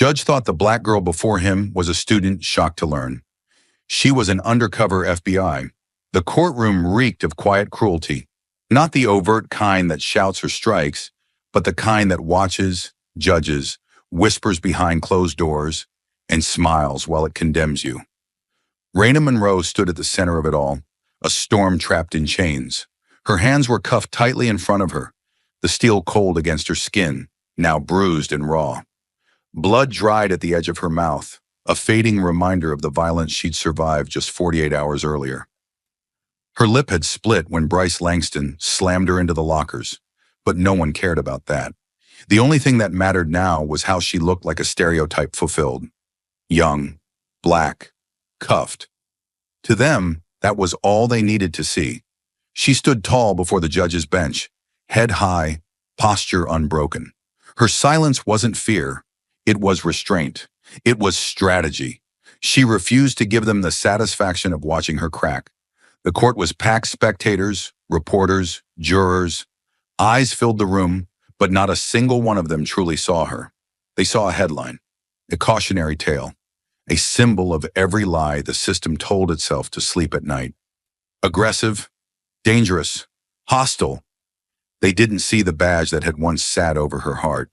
Judge thought the black girl before him was a student shocked to learn. She was an undercover FBI. The courtroom reeked of quiet cruelty, not the overt kind that shouts or strikes, but the kind that watches, judges, whispers behind closed doors, and smiles while it condemns you. Raina Monroe stood at the center of it all, a storm trapped in chains. Her hands were cuffed tightly in front of her, the steel cold against her skin, now bruised and raw. Blood dried at the edge of her mouth, a fading reminder of the violence she'd survived just 48 hours earlier. Her lip had split when Bryce Langston slammed her into the lockers, but no one cared about that. The only thing that mattered now was how she looked like a stereotype fulfilled. Young, black, cuffed. To them, that was all they needed to see. She stood tall before the judge's bench, head high, posture unbroken. Her silence wasn't fear. It was restraint. It was strategy. She refused to give them the satisfaction of watching her crack. The court was packed spectators, reporters, jurors. Eyes filled the room, but not a single one of them truly saw her. They saw a headline, a cautionary tale, a symbol of every lie the system told itself to sleep at night. Aggressive, dangerous, hostile. They didn't see the badge that had once sat over her heart.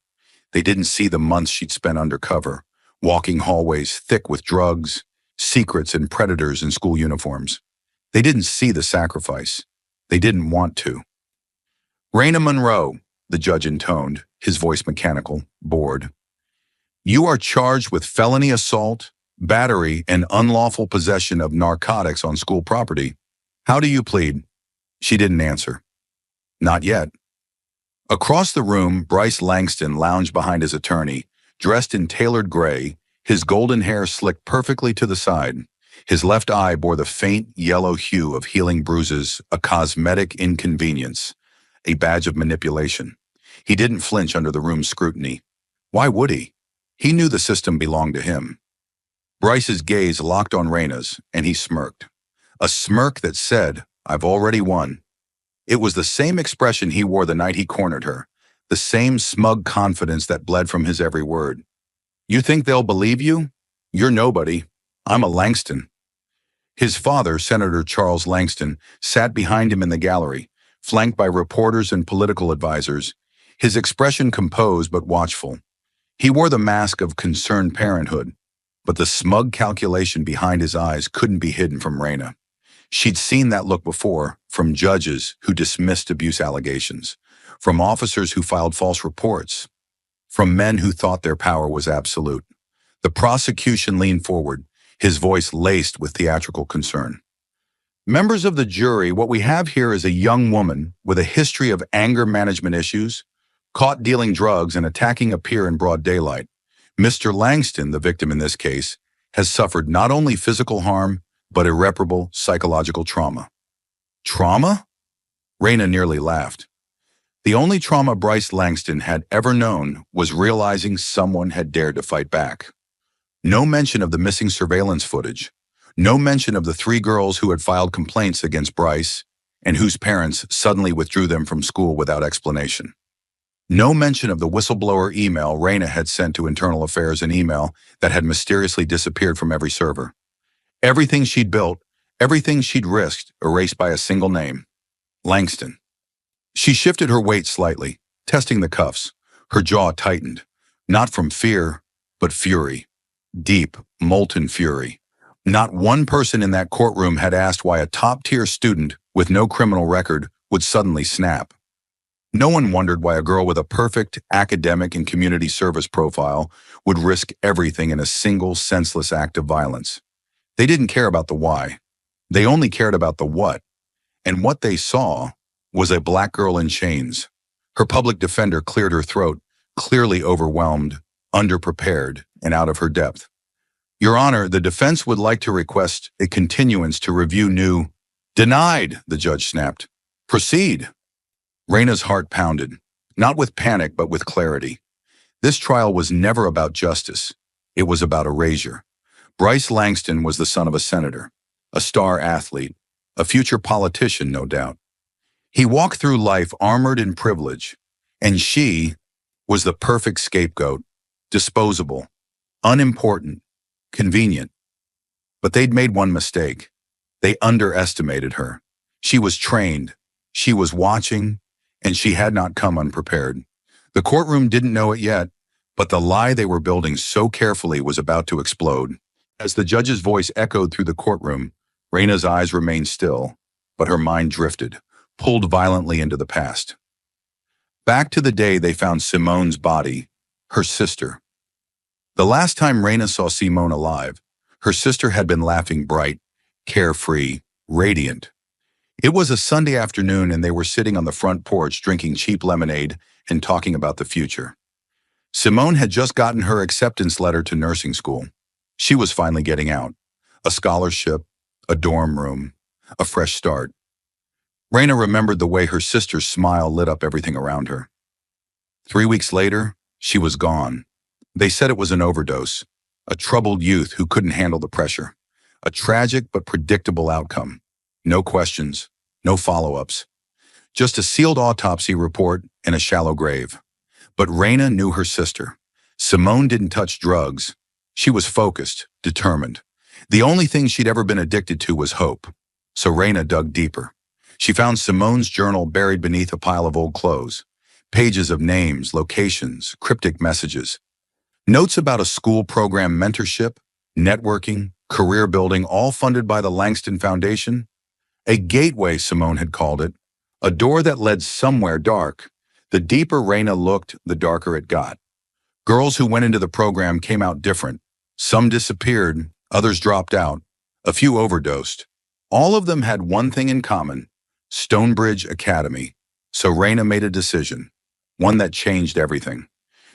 They didn't see the months she'd spent undercover, walking hallways thick with drugs, secrets, and predators in school uniforms. They didn't see the sacrifice. They didn't want to. Raina Monroe, the judge intoned, his voice mechanical, bored. You are charged with felony assault, battery, and unlawful possession of narcotics on school property. How do you plead? She didn't answer. Not yet. Across the room, Bryce Langston lounged behind his attorney, dressed in tailored gray, his golden hair slicked perfectly to the side. His left eye bore the faint yellow hue of healing bruises, a cosmetic inconvenience, a badge of manipulation. He didn't flinch under the room's scrutiny. Why would he? He knew the system belonged to him. Bryce's gaze locked on Raina's, and he smirked. A smirk that said, I've already won. It was the same expression he wore the night he cornered her, the same smug confidence that bled from his every word. You think they'll believe you? You're nobody. I'm a Langston. His father, Senator Charles Langston, sat behind him in the gallery, flanked by reporters and political advisors, his expression composed but watchful. He wore the mask of concerned parenthood, but the smug calculation behind his eyes couldn't be hidden from Raina. She'd seen that look before, from judges who dismissed abuse allegations, from officers who filed false reports, from men who thought their power was absolute. The prosecution leaned forward, his voice laced with theatrical concern. Members of the jury, what we have here is a young woman with a history of anger management issues, caught dealing drugs and attacking a peer in broad daylight. Mr. Langston, the victim in this case, has suffered not only physical harm, but irreparable psychological trauma. Trauma? Raina nearly laughed. The only trauma Bryce Langston had ever known was realizing someone had dared to fight back. No mention of the missing surveillance footage. No mention of the 3 girls who had filed complaints against Bryce and whose parents suddenly withdrew them from school without explanation. No mention of the whistleblower email Raina had sent to Internal Affairs, an email that had mysteriously disappeared from every server. Everything she'd built, everything she'd risked, erased by a single name. Langston. She shifted her weight slightly, testing the cuffs. Her jaw tightened, not from fear, but fury. Deep, molten fury. Not one person in that courtroom had asked why a top-tier student with no criminal record would suddenly snap. No one wondered why a girl with a perfect academic and community service profile would risk everything in a single senseless act of violence. They didn't care about the why. They only cared about the what. And what they saw was a black girl in chains. Her public defender cleared her throat, clearly overwhelmed, underprepared, and out of her depth. Your Honor, the defense would like to request a continuance to review new... Denied, the judge snapped. Proceed. Raina's heart pounded, not with panic, but with clarity. This trial was never about justice. It was about erasure. Bryce Langston was the son of a senator, a star athlete, a future politician, no doubt. He walked through life armored in privilege, and she was the perfect scapegoat, disposable, unimportant, convenient. But they'd made one mistake. They underestimated her. She was trained, she was watching, and she had not come unprepared. The courtroom didn't know it yet, but the lie they were building so carefully was about to explode. As the judge's voice echoed through the courtroom, Raina's eyes remained still, but her mind drifted, pulled violently into the past. Back to the day they found Simone's body, her sister. The last time Raina saw Simone alive, her sister had been laughing bright, carefree, radiant. It was a Sunday afternoon and they were sitting on the front porch drinking cheap lemonade and talking about the future. Simone had just gotten her acceptance letter to nursing school. She was finally getting out. A scholarship, a dorm room, a fresh start. Raina remembered the way her sister's smile lit up everything around her. 3 weeks later, she was gone. They said it was an overdose, a troubled youth who couldn't handle the pressure. A tragic but predictable outcome. No questions, no follow-ups. Just a sealed autopsy report and a shallow grave. But Raina knew her sister. Simone didn't touch drugs. She was focused, determined. The only thing she'd ever been addicted to was hope. So Raina dug deeper. She found Simone's journal buried beneath a pile of old clothes. Pages of names, locations, cryptic messages. Notes about a school program mentorship, networking, career building, all funded by the Langston Foundation. A gateway, Simone had called it. A door that led somewhere dark. The deeper Raina looked, the darker it got. Girls who went into the program came out different. Some disappeared, others dropped out. A few overdosed. All of them had one thing in common: Stonebridge Academy. So Raina made a decision, one that changed everything.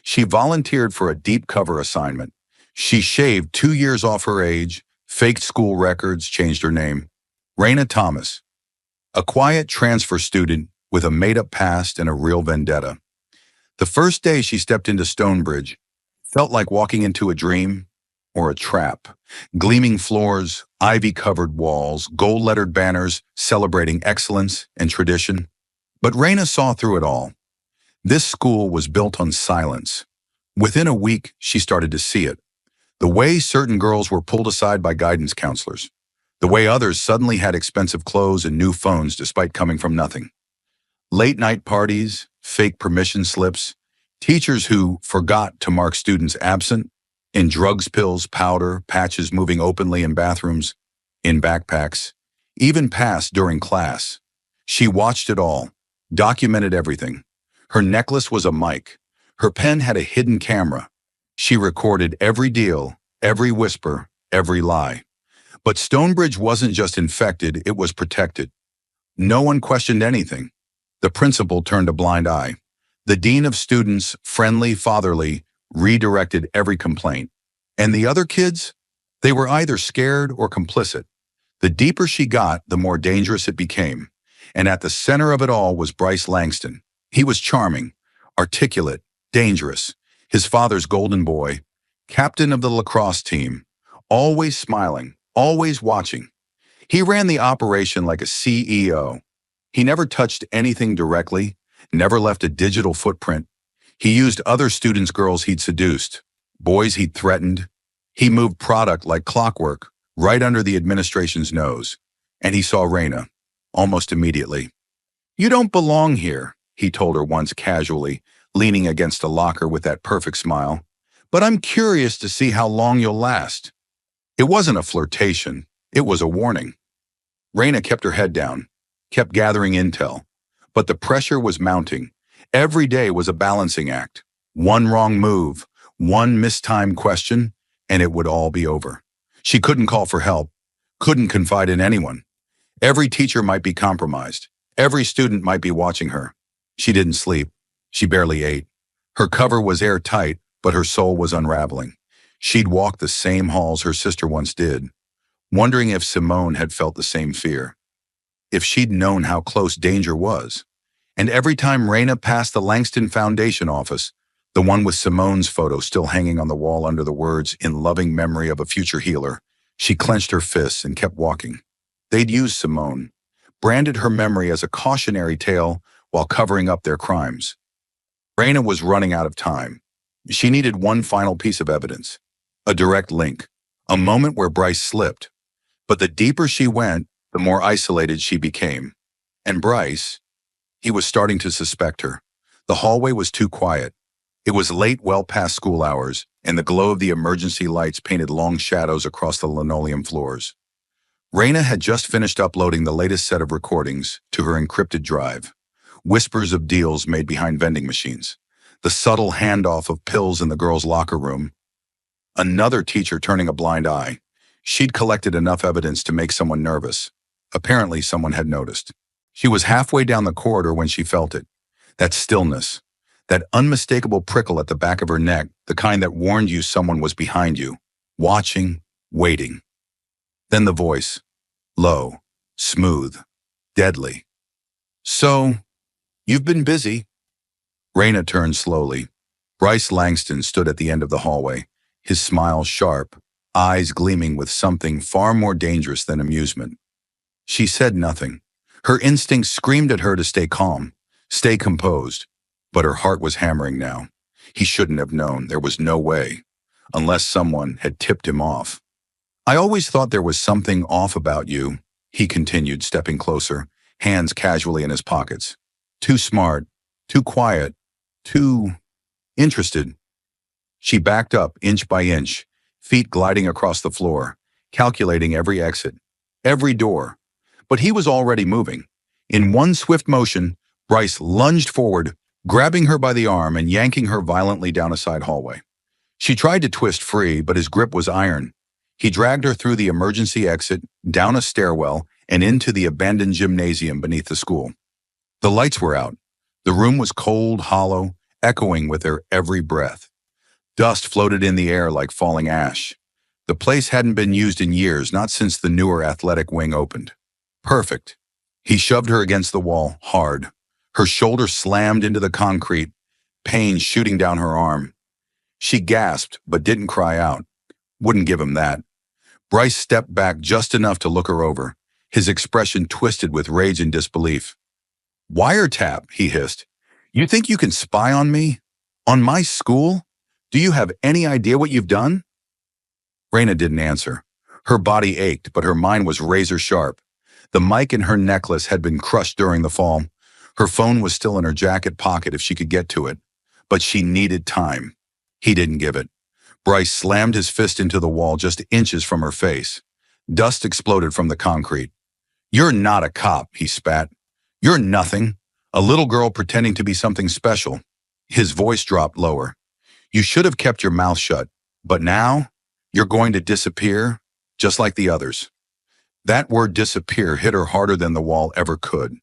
She volunteered for a deep cover assignment. She shaved 2 years off her age, faked school records, changed her name. Raina Thomas, a quiet transfer student with a made-up past and a real vendetta. The first day she stepped into Stonebridge felt like walking into a dream or a trap. Gleaming floors, ivy-covered walls, gold-lettered banners celebrating excellence and tradition. But Raina saw through it all. This school was built on silence. Within a week, she started to see it. The way certain girls were pulled aside by guidance counselors. The way others suddenly had expensive clothes and new phones despite coming from nothing. Late-night parties, fake permission slips, teachers who forgot to mark students absent, in drugs, pills, powder, patches moving openly in bathrooms, in backpacks, even passed during class. She watched it all, documented everything. Her necklace was a mic. Her pen had a hidden camera. She recorded every deal, every whisper, every lie. But Stonebridge wasn't just infected, it was protected. No one questioned anything. The principal turned a blind eye. The dean of students, friendly, fatherly, redirected every complaint. And the other kids? They were either scared or complicit. The deeper she got, the more dangerous it became. And at the center of it all was Bryce Langston. He was charming, articulate, dangerous, his father's golden boy, captain of the lacrosse team, always smiling, always watching. He ran the operation like a CEO. He never touched anything directly, never left a digital footprint. He used other students' girls he'd seduced, boys he'd threatened. He moved product like clockwork, right under the administration's nose. And he saw Raina, almost immediately. "You don't belong here," he told her once casually, leaning against a locker with that perfect smile. "But I'm curious to see how long you'll last." It wasn't a flirtation, it was a warning. Raina kept her head down, kept gathering intel. But the pressure was mounting. Every day was a balancing act. One wrong move, one mistimed question, and it would all be over. She couldn't call for help, couldn't confide in anyone. Every teacher might be compromised. Every student might be watching her. She didn't sleep. She barely ate. Her cover was airtight, but her soul was unraveling. She'd walk the same halls her sister once did, wondering if Simone had felt the same fear, if she'd known how close danger was. And every time Raina passed the Langston Foundation office, the one with Simone's photo still hanging on the wall under the words, "In loving memory of a future healer," she clenched her fists and kept walking. They'd used Simone, branded her memory as a cautionary tale while covering up their crimes. Raina was running out of time. She needed one final piece of evidence. A direct link. A moment where Bryce slipped. But the deeper she went, the more isolated she became. And Bryce, he was starting to suspect her. The hallway was too quiet. It was late, well past school hours, and the glow of the emergency lights painted long shadows across the linoleum floors. Raina had just finished uploading the latest set of recordings to her encrypted drive. Whispers of deals made behind vending machines. The subtle handoff of pills in the girls' locker room. Another teacher turning a blind eye. She'd collected enough evidence to make someone nervous. Apparently, someone had noticed. She was halfway down the corridor when she felt it. That stillness. That unmistakable prickle at the back of her neck, the kind that warned you someone was behind you. Watching, waiting. Then the voice. Low, smooth, deadly. So, you've been busy. Raina turned slowly. Bryce Langston stood at the end of the hallway, his smile sharp, eyes gleaming with something far more dangerous than amusement. She said nothing. Her instincts screamed at her to stay calm, stay composed, but her heart was hammering now. He shouldn't have known. There was no way, unless someone had tipped him off. I always thought there was something off about you, he continued, stepping closer, hands casually in his pockets. Too smart, too quiet, too interested. She backed up inch by inch, feet gliding across the floor, calculating every exit, every door. But he was already moving. In one swift motion, Bryce lunged forward, grabbing her by the arm and yanking her violently down a side hallway. She tried to twist free, but his grip was iron. He dragged her through the emergency exit, down a stairwell, and into the abandoned gymnasium beneath the school. The lights were out. The room was cold, hollow, echoing with their every breath. Dust floated in the air like falling ash. The place hadn't been used in years, not since the newer athletic wing opened. Perfect. He shoved her against the wall, hard. Her shoulder slammed into the concrete, pain shooting down her arm. She gasped, but didn't cry out. Wouldn't give him that. Bryce stepped back just enough to look her over, his expression twisted with rage and disbelief. Wiretap, he hissed. You think you can spy on me? On my school? Do you have any idea what you've done? Raina didn't answer. Her body ached, but her mind was razor sharp. The mic in her necklace had been crushed during the fall. Her phone was still in her jacket pocket if she could get to it. But she needed time. He didn't give it. Bryce slammed his fist into the wall just inches from her face. Dust exploded from the concrete. You're not a cop, he spat. You're nothing. A little girl pretending to be something special. His voice dropped lower. You should have kept your mouth shut. But now, you're going to disappear, just like the others. That word disappear hit her harder than the wall ever could.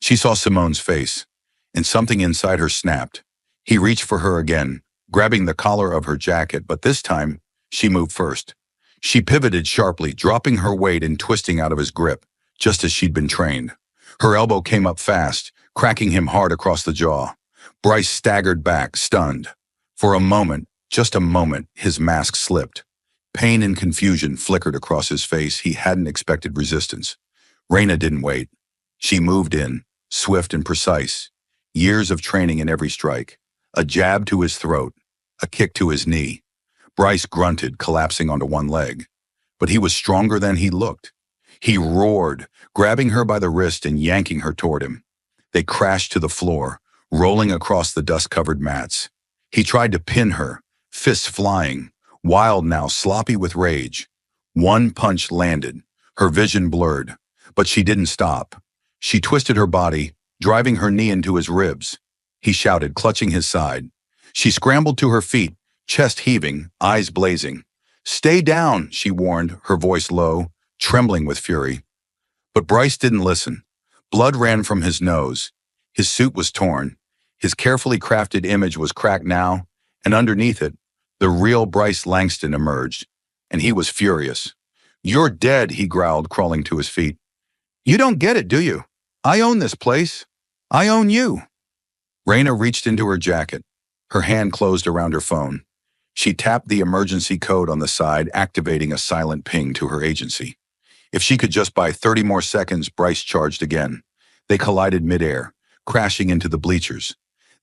She saw Simone's face, and something inside her snapped. He reached for her again, grabbing the collar of her jacket, but this time, she moved first. She pivoted sharply, dropping her weight and twisting out of his grip, just as she'd been trained. Her elbow came up fast, cracking him hard across the jaw. Bryce staggered back, stunned. For a moment, just a moment, his mask slipped. Pain and confusion flickered across his face. He hadn't expected resistance. Raina didn't wait. She moved in, swift and precise. Years of training in every strike. A jab to his throat, a kick to his knee. Bryce grunted, collapsing onto one leg. But he was stronger than he looked. He roared, grabbing her by the wrist and yanking her toward him. They crashed to the floor, rolling across the dust-covered mats. He tried to pin her, fists flying, wild now, sloppy with rage. One punch landed, her vision blurred, but she didn't stop. She twisted her body, driving her knee into his ribs. He shouted, clutching his side. She scrambled to her feet, chest heaving, eyes blazing. Stay down, she warned, her voice low, trembling with fury. But Bryce didn't listen. Blood ran from his nose. His suit was torn. His carefully crafted image was cracked now, and underneath it, the real Bryce Langston emerged, and he was furious. You're dead, he growled, crawling to his feet. You don't get it, do you? I own this place. I own you. Raina reached into her jacket. Her hand closed around her phone. She tapped the emergency code on the side, activating a silent ping to her agency. If she could just buy 30 more seconds, Bryce charged again. They collided midair, crashing into the bleachers.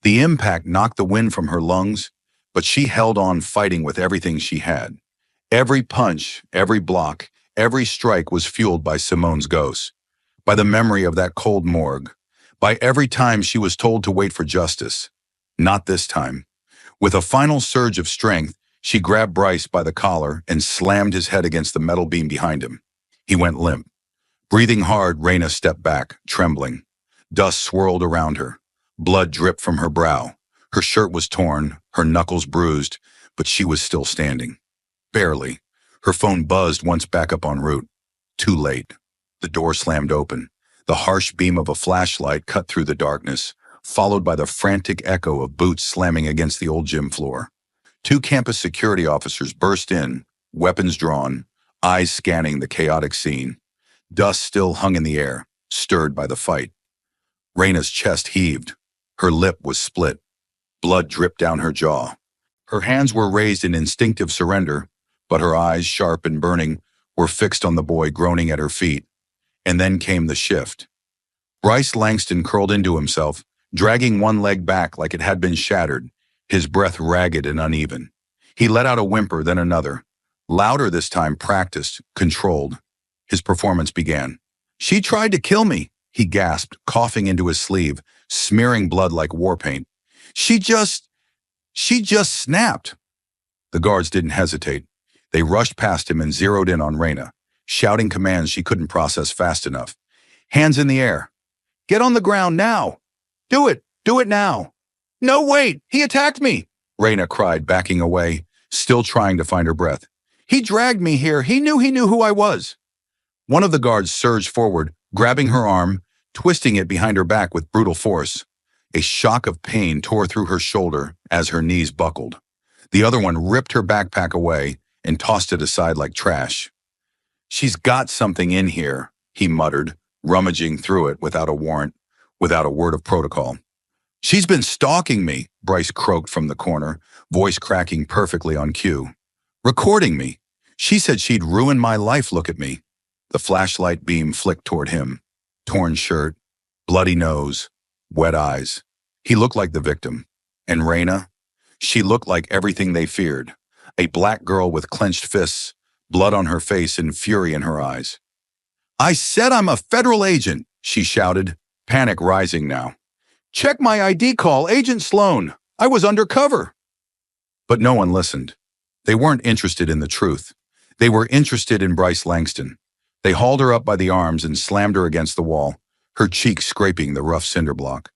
The impact knocked the wind from her lungs, but she held on, fighting with everything she had. Every punch, every block, every strike was fueled by Simone's ghost, by the memory of that cold morgue, by every time she was told to wait for justice. Not this time. With a final surge of strength, she grabbed Bryce by the collar and slammed his head against the metal beam behind him. He went limp. Breathing hard, Raina stepped back, trembling. Dust swirled around her. Blood dripped from her brow. Her shirt was torn, her knuckles bruised, but she was still standing. Barely. Her phone buzzed once back up en route. Too late. The door slammed open. The harsh beam of a flashlight cut through the darkness, followed by the frantic echo of boots slamming against the old gym floor. Two campus security officers burst in, weapons drawn, eyes scanning the chaotic scene. Dust still hung in the air, stirred by the fight. Raina's chest heaved. Her lip was split. Blood dripped down her jaw. Her hands were raised in instinctive surrender, but her eyes, sharp and burning, were fixed on the boy groaning at her feet. And then came the shift. Bryce Langston curled into himself, dragging one leg back like it had been shattered, his breath ragged and uneven. He let out a whimper, then another. Louder this time, practiced, controlled. His performance began. "She tried to kill me," he gasped, coughing into his sleeve, smearing blood like war paint. She just snapped." The guards didn't hesitate. They rushed past him and zeroed in on Raina, shouting commands she couldn't process fast enough. "Hands in the air. Get on the ground now. Do it now." "No, wait, he attacked me," Raina cried, backing away, still trying to find her breath. "He dragged me here. He knew who I was." One of the guards surged forward, grabbing her arm, twisting it behind her back with brutal force. A shock of pain tore through her shoulder as her knees buckled. The other one ripped her backpack away and tossed it aside like trash. "She's got something in here," he muttered, rummaging through it without a warrant, without a word of protocol. "She's been stalking me," Bryce croaked from the corner, voice cracking perfectly on cue. "Recording me. She said she'd ruin my life. Look at me." The flashlight beam flicked toward him. Torn shirt, bloody nose, wet eyes. He looked like the victim. And Raina? She looked like everything they feared. A black girl with clenched fists, blood on her face and fury in her eyes. "I said I'm a federal agent," she shouted, panic rising now. "Check my ID call, Agent Sloan. I was undercover." But no one listened. They weren't interested in the truth. They were interested in Bryce Langston. They hauled her up by the arms and slammed her against the wall, her cheeks scraping the rough cinder block.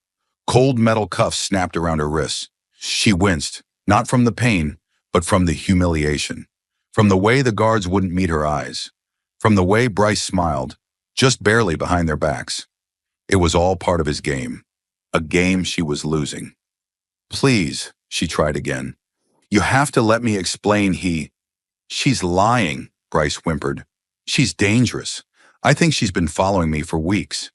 Cold metal cuffs snapped around her wrists. She winced, not from the pain, but from the humiliation. From the way the guards wouldn't meet her eyes. From the way Bryce smiled, just barely behind their backs. It was all part of his game. A game she was losing. "Please," she tried again. "You have to let me explain. She's lying," Bryce whimpered. "She's dangerous. I think she's been following me for weeks."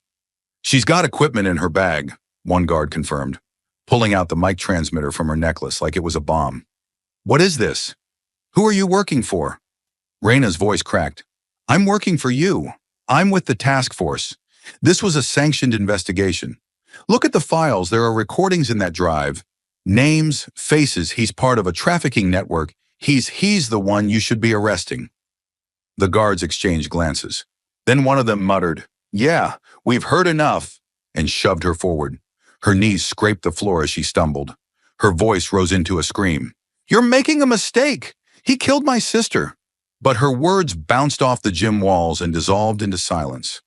"She's got equipment in her bag," one guard confirmed, pulling out the mic transmitter from her necklace like it was a bomb. "What is this? Who are you working for?" Raina's voice cracked. "I'm working for you. I'm with the task force. This was a sanctioned investigation. Look at the files. There are recordings in that drive. Names, faces. He's part of a trafficking network. He's the one you should be arresting." The guards exchanged glances. Then one of them muttered, "Yeah, we've heard enough," and shoved her forward. Her knees scraped the floor as she stumbled. Her voice rose into a scream. "You're making a mistake. He killed my sister." But her words bounced off the gym walls and dissolved into silence.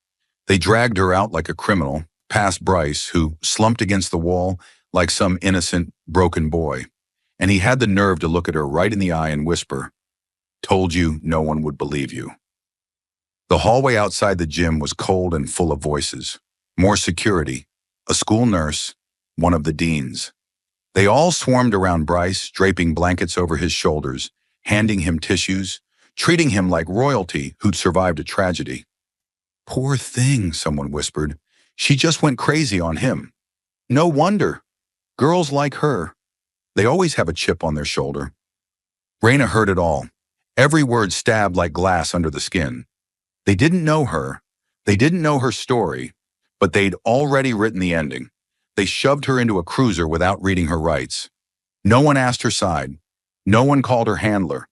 They dragged her out like a criminal, past Bryce, who slumped against the wall like some innocent, broken boy. And he had the nerve to look at her right in the eye and whisper, "Told you no one would believe you." The hallway outside the gym was cold and full of voices. More security, a school nurse, one of the deans. They all swarmed around Bryce, draping blankets over his shoulders, handing him tissues, treating him like royalty who'd survived a tragedy. "Poor thing," someone whispered. "She just went crazy on him." "No wonder. Girls like her. They always have a chip on their shoulder." Raina heard it all. Every word stabbed like glass under the skin. They didn't know her. They didn't know her story, but they'd already written the ending. They shoved her into a cruiser without reading her rights. No one asked her side. No one called her handler.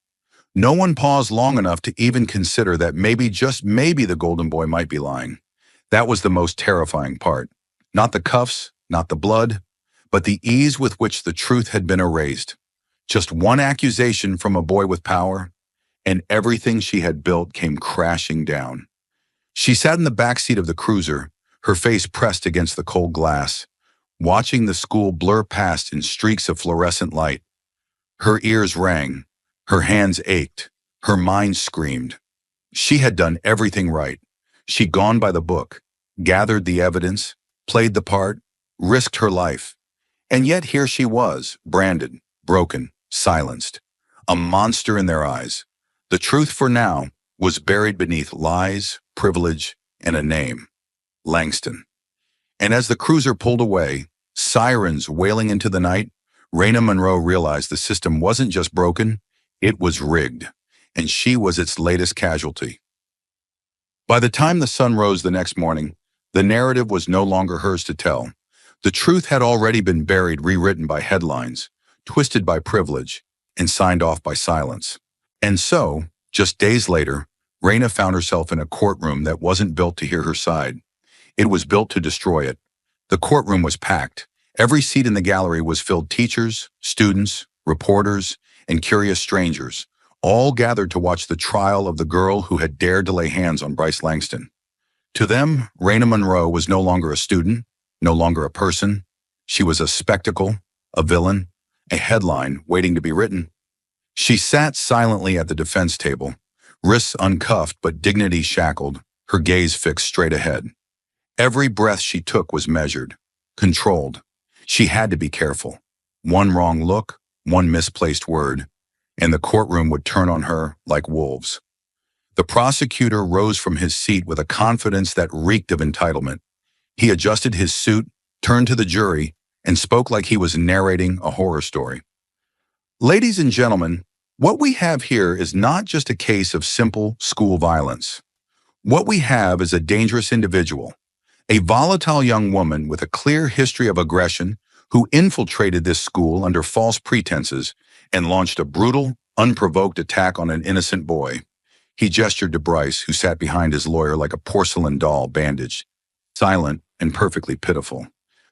No one paused long enough to even consider that maybe, just maybe, the golden boy might be lying. That was the most terrifying part. Not the cuffs, not the blood, but the ease with which the truth had been erased. Just one accusation from a boy with power, and everything she had built came crashing down. She sat in the back seat of the cruiser, her face pressed against the cold glass, watching the school blur past in streaks of fluorescent light. Her ears rang, her hands ached, her mind screamed. She had done everything right. She'd gone by the book, gathered the evidence, played the part, risked her life. And yet here she was, branded, broken, silenced. A monster in their eyes. The truth for now was buried beneath lies, privilege, and a name. Langston. And as the cruiser pulled away, sirens wailing into the night, Raina Monroe realized the system wasn't just broken, it was rigged, and she was its latest casualty. By the time the sun rose the next morning, the narrative was no longer hers to tell. The truth had already been buried, rewritten by headlines, twisted by privilege, and signed off by silence. And so, just days later, Raina found herself in a courtroom that wasn't built to hear her side. It was built to destroy it. The courtroom was packed. Every seat in the gallery was filled teachers, students, reporters, and curious strangers, all gathered to watch the trial of the girl who had dared to lay hands on Bryce Langston. To them, Raina Monroe was no longer a student, no longer a person. She was a spectacle, a villain, a headline waiting to be written. She sat silently at the defense table, wrists uncuffed but dignity shackled, her gaze fixed straight ahead. Every breath she took was measured, controlled. She had to be careful. One wrong look, one misplaced word, and the courtroom would turn on her like wolves. The prosecutor rose from his seat with a confidence that reeked of entitlement. He adjusted his suit, turned to the jury, and spoke like he was narrating a horror story. Ladies and gentlemen, what we have here is not just a case of simple school violence. What we have is a dangerous individual, a volatile young woman with a clear history of aggression who infiltrated this school under false pretenses and launched a brutal, unprovoked attack on an innocent boy. He gestured to Bryce, who sat behind his lawyer like a porcelain doll bandaged, silent and perfectly pitiful.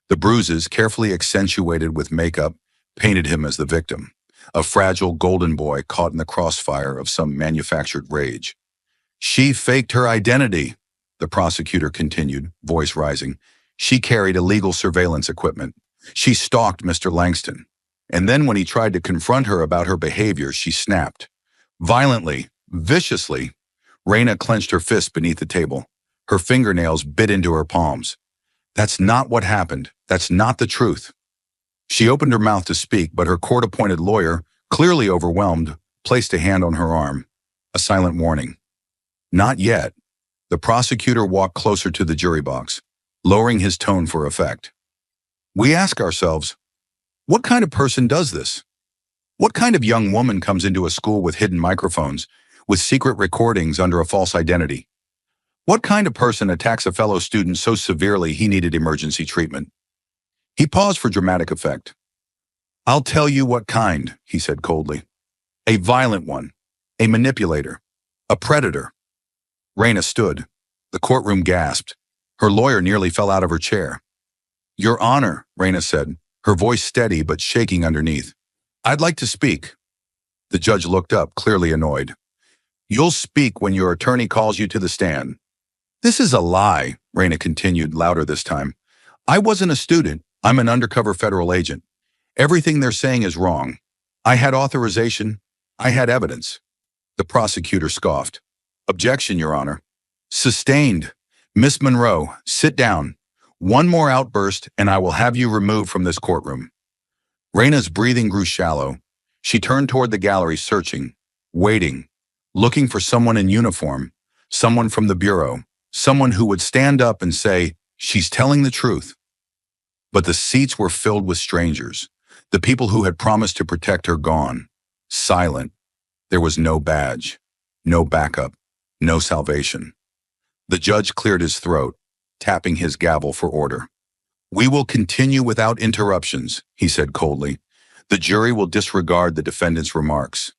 The bruises, carefully accentuated with makeup, painted him as the victim, a fragile golden boy caught in the crossfire of some manufactured rage. She faked her identity, the prosecutor continued, voice rising. She carried illegal surveillance equipment. She stalked Mr. Langston. And then when he tried to confront her about her behavior, she snapped. Violently, viciously, Raina clenched her fist beneath the table. Her fingernails bit into her palms. That's not what happened. That's not the truth. She opened her mouth to speak, but her court-appointed lawyer, clearly overwhelmed, placed a hand on her arm. A silent warning. Not yet. The prosecutor walked closer to the jury box, lowering his tone for effect. We ask ourselves, what kind of person does this? What kind of young woman comes into a school with hidden microphones, with secret recordings under a false identity? What kind of person attacks a fellow student so severely he needed emergency treatment? He paused for dramatic effect. I'll tell you what kind, he said coldly. A violent one, a manipulator, a predator. Raina stood. The courtroom gasped. Her lawyer nearly fell out of her chair. Your Honor, Raina said, her voice steady but shaking underneath. I'd like to speak. The judge looked up, clearly annoyed. You'll speak when your attorney calls you to the stand. This is a lie, Raina continued, louder this time. I wasn't a student. I'm an undercover federal agent. Everything they're saying is wrong. I had authorization. I had evidence. The prosecutor scoffed. Objection, Your Honor. Sustained. Miss Monroe, sit down. One more outburst and I will have you removed from this courtroom. Raina's breathing grew shallow. She turned toward the gallery, searching, waiting, looking for someone in uniform, someone from the bureau, someone who would stand up and say, she's telling the truth. But the seats were filled with strangers, the people who had promised to protect her gone, silent. There was no badge, no backup, no salvation. The judge cleared his throat, tapping his gavel for order. We will continue without interruptions, he said coldly. The jury will disregard the defendant's remarks.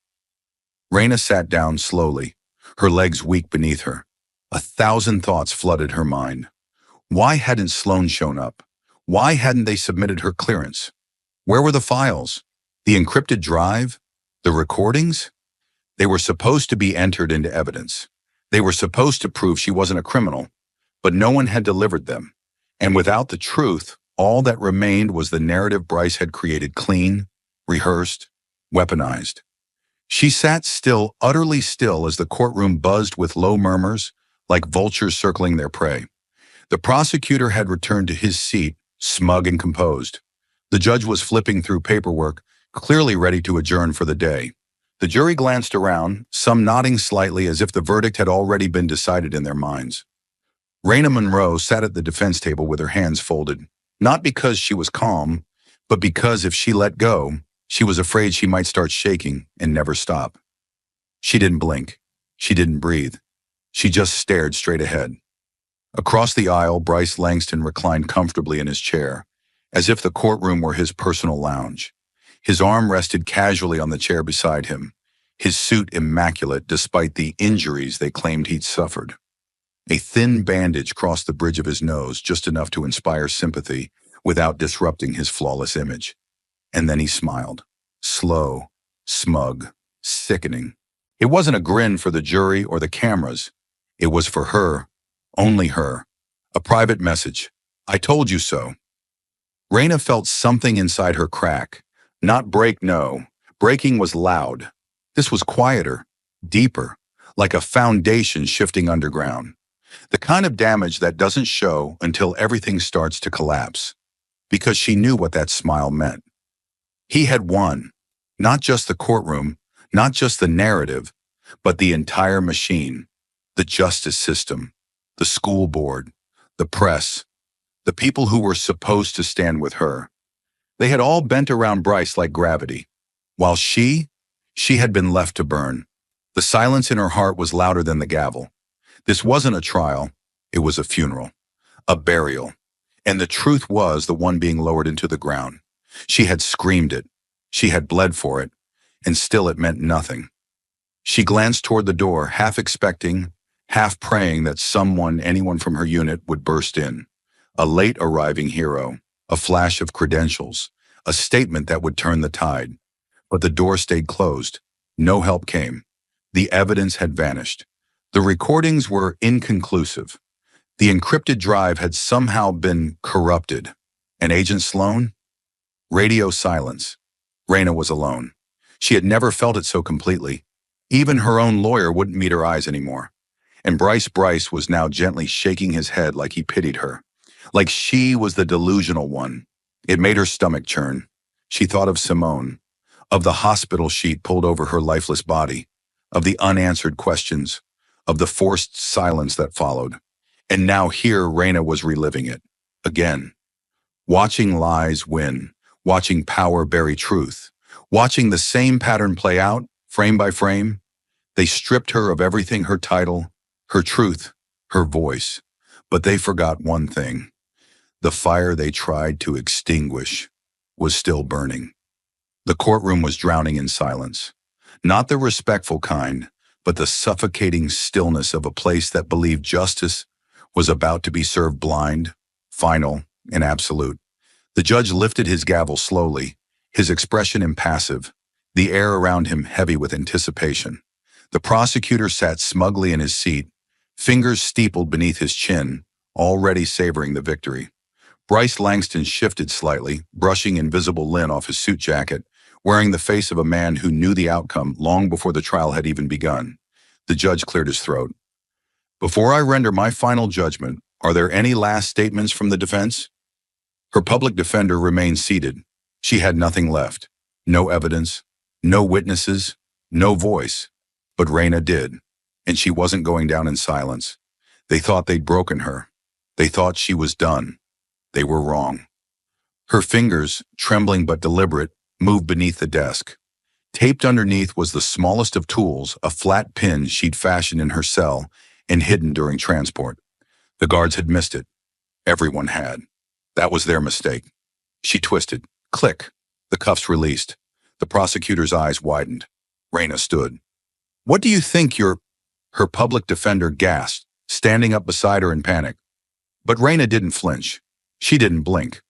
Raina sat down slowly, her legs weak beneath her. 1,000 thoughts flooded her mind. Why hadn't Sloan shown up? Why hadn't they submitted her clearance? Where were the files? The encrypted drive? The recordings? They were supposed to be entered into evidence. They were supposed to prove she wasn't a criminal, but no one had delivered them. And without the truth, all that remained was the narrative Bryce had created, clean, rehearsed, weaponized. She sat still, utterly still, as the courtroom buzzed with low murmurs, like vultures circling their prey. The prosecutor had returned to his seat, smug and composed. The judge was flipping through paperwork, clearly ready to adjourn for the day. The jury glanced around, some nodding slightly as if the verdict had already been decided in their minds. Raina Monroe sat at the defense table with her hands folded, not because she was calm, but because if she let go, she was afraid she might start shaking and never stop. She didn't blink. She didn't breathe. She just stared straight ahead. Across the aisle, Bryce Langston reclined comfortably in his chair, as if the courtroom were his personal lounge. His arm rested casually on the chair beside him, his suit immaculate despite the injuries they claimed he'd suffered. A thin bandage crossed the bridge of his nose, just enough to inspire sympathy without disrupting his flawless image. And then he smiled. Slow, smug, sickening. It wasn't a grin for the jury or the cameras. It was for her, only her. A private message. I told you so. Raina felt something inside her crack. Not break, no. Breaking was loud. This was quieter, deeper, like a foundation shifting underground. The kind of damage that doesn't show until everything starts to collapse. Because she knew what that smile meant. He had won. Not just the courtroom, not just the narrative, but the entire machine. The justice system, the school board, the press, the people who were supposed to stand with her. They had all bent around Bryce like gravity, while she had been left to burn. The silence in her heart was louder than the gavel. This wasn't a trial, it was a funeral, a burial, and the truth was the one being lowered into the ground. She had screamed it, she had bled for it, and still it meant nothing. She glanced toward the door, half expecting, half praying that anyone from her unit would burst in. A late arriving hero, a flash of credentials, a statement that would turn the tide. But the door stayed closed. No help came. The evidence had vanished. The recordings were inconclusive. The encrypted drive had somehow been corrupted. And Agent Sloan? Radio silence. Raina was alone. She had never felt it so completely. Even her own lawyer wouldn't meet her eyes anymore. And Bryce was now gently shaking his head like he pitied her. Like she was the delusional one. It made her stomach churn. She thought of Simone, of the hospital sheet pulled over her lifeless body, of the unanswered questions, of the forced silence that followed. And now here Raina was reliving it, again. Watching lies win, watching power bury truth, watching the same pattern play out, frame by frame. They stripped her of everything: her title, her truth, her voice. But they forgot one thing. The fire they tried to extinguish was still burning. The courtroom was drowning in silence. Not the respectful kind, but the suffocating stillness of a place that believed justice was about to be served blind, final, and absolute. The judge lifted his gavel slowly, his expression impassive, the air around him heavy with anticipation. The prosecutor sat smugly in his seat, fingers steepled beneath his chin, already savoring the victory. Bryce Langston shifted slightly, brushing invisible lint off his suit jacket, wearing the face of a man who knew the outcome long before the trial had even begun. The judge cleared his throat. Before I render my final judgment, are there any last statements from the defense? Her public defender remained seated. She had nothing left. No evidence, no witnesses, no voice. But Raina did, and she wasn't going down in silence. They thought they'd broken her. They thought she was done. They were wrong. Her fingers, trembling but deliberate, moved beneath the desk. Taped underneath was the smallest of tools, a flat pin she'd fashioned in her cell and hidden during transport. The guards had missed it. Everyone had. That was their mistake. She twisted. Click. The cuffs released. The prosecutor's eyes widened. Raina stood. What do you think you're—" Her public defender gasped, standing up beside her in panic. But Raina didn't flinch. She didn't blink.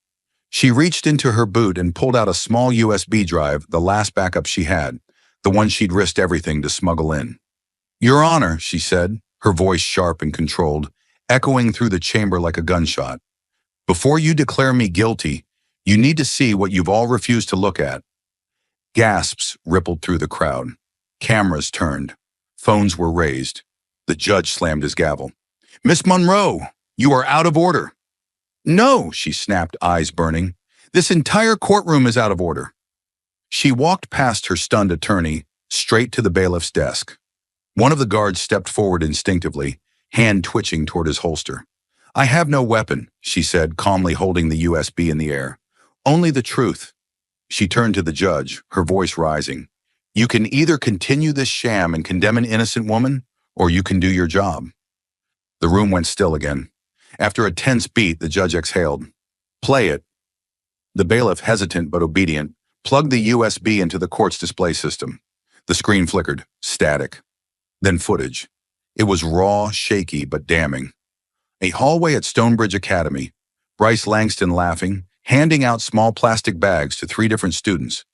She reached into her boot and pulled out a small USB drive, the last backup she had, the one she'd risked everything to smuggle in. "Your Honor," she said, her voice sharp and controlled, echoing through the chamber like a gunshot. "Before you declare me guilty, you need to see what you've all refused to look at." Gasps rippled through the crowd. Cameras turned. Phones were raised. The judge slammed his gavel. "Miss Monroe, you are out of order." "No," she snapped, eyes burning. "This entire courtroom is out of order." She walked past her stunned attorney, straight to the bailiff's desk. One of the guards stepped forward instinctively, hand twitching toward his holster. "I have no weapon," she said, calmly holding the USB in the air. "Only the truth." She turned to the judge, her voice rising. "You can either continue this sham and condemn an innocent woman, or you can do your job." The room went still again. After a tense beat, the judge exhaled. "Play it." The bailiff, hesitant but obedient, plugged the USB into the court's display system. The screen flickered, static. Then footage. It was raw, shaky, but damning. A hallway at Stonebridge Academy. Bryce Langston laughing, handing out small plastic bags to 3 different students.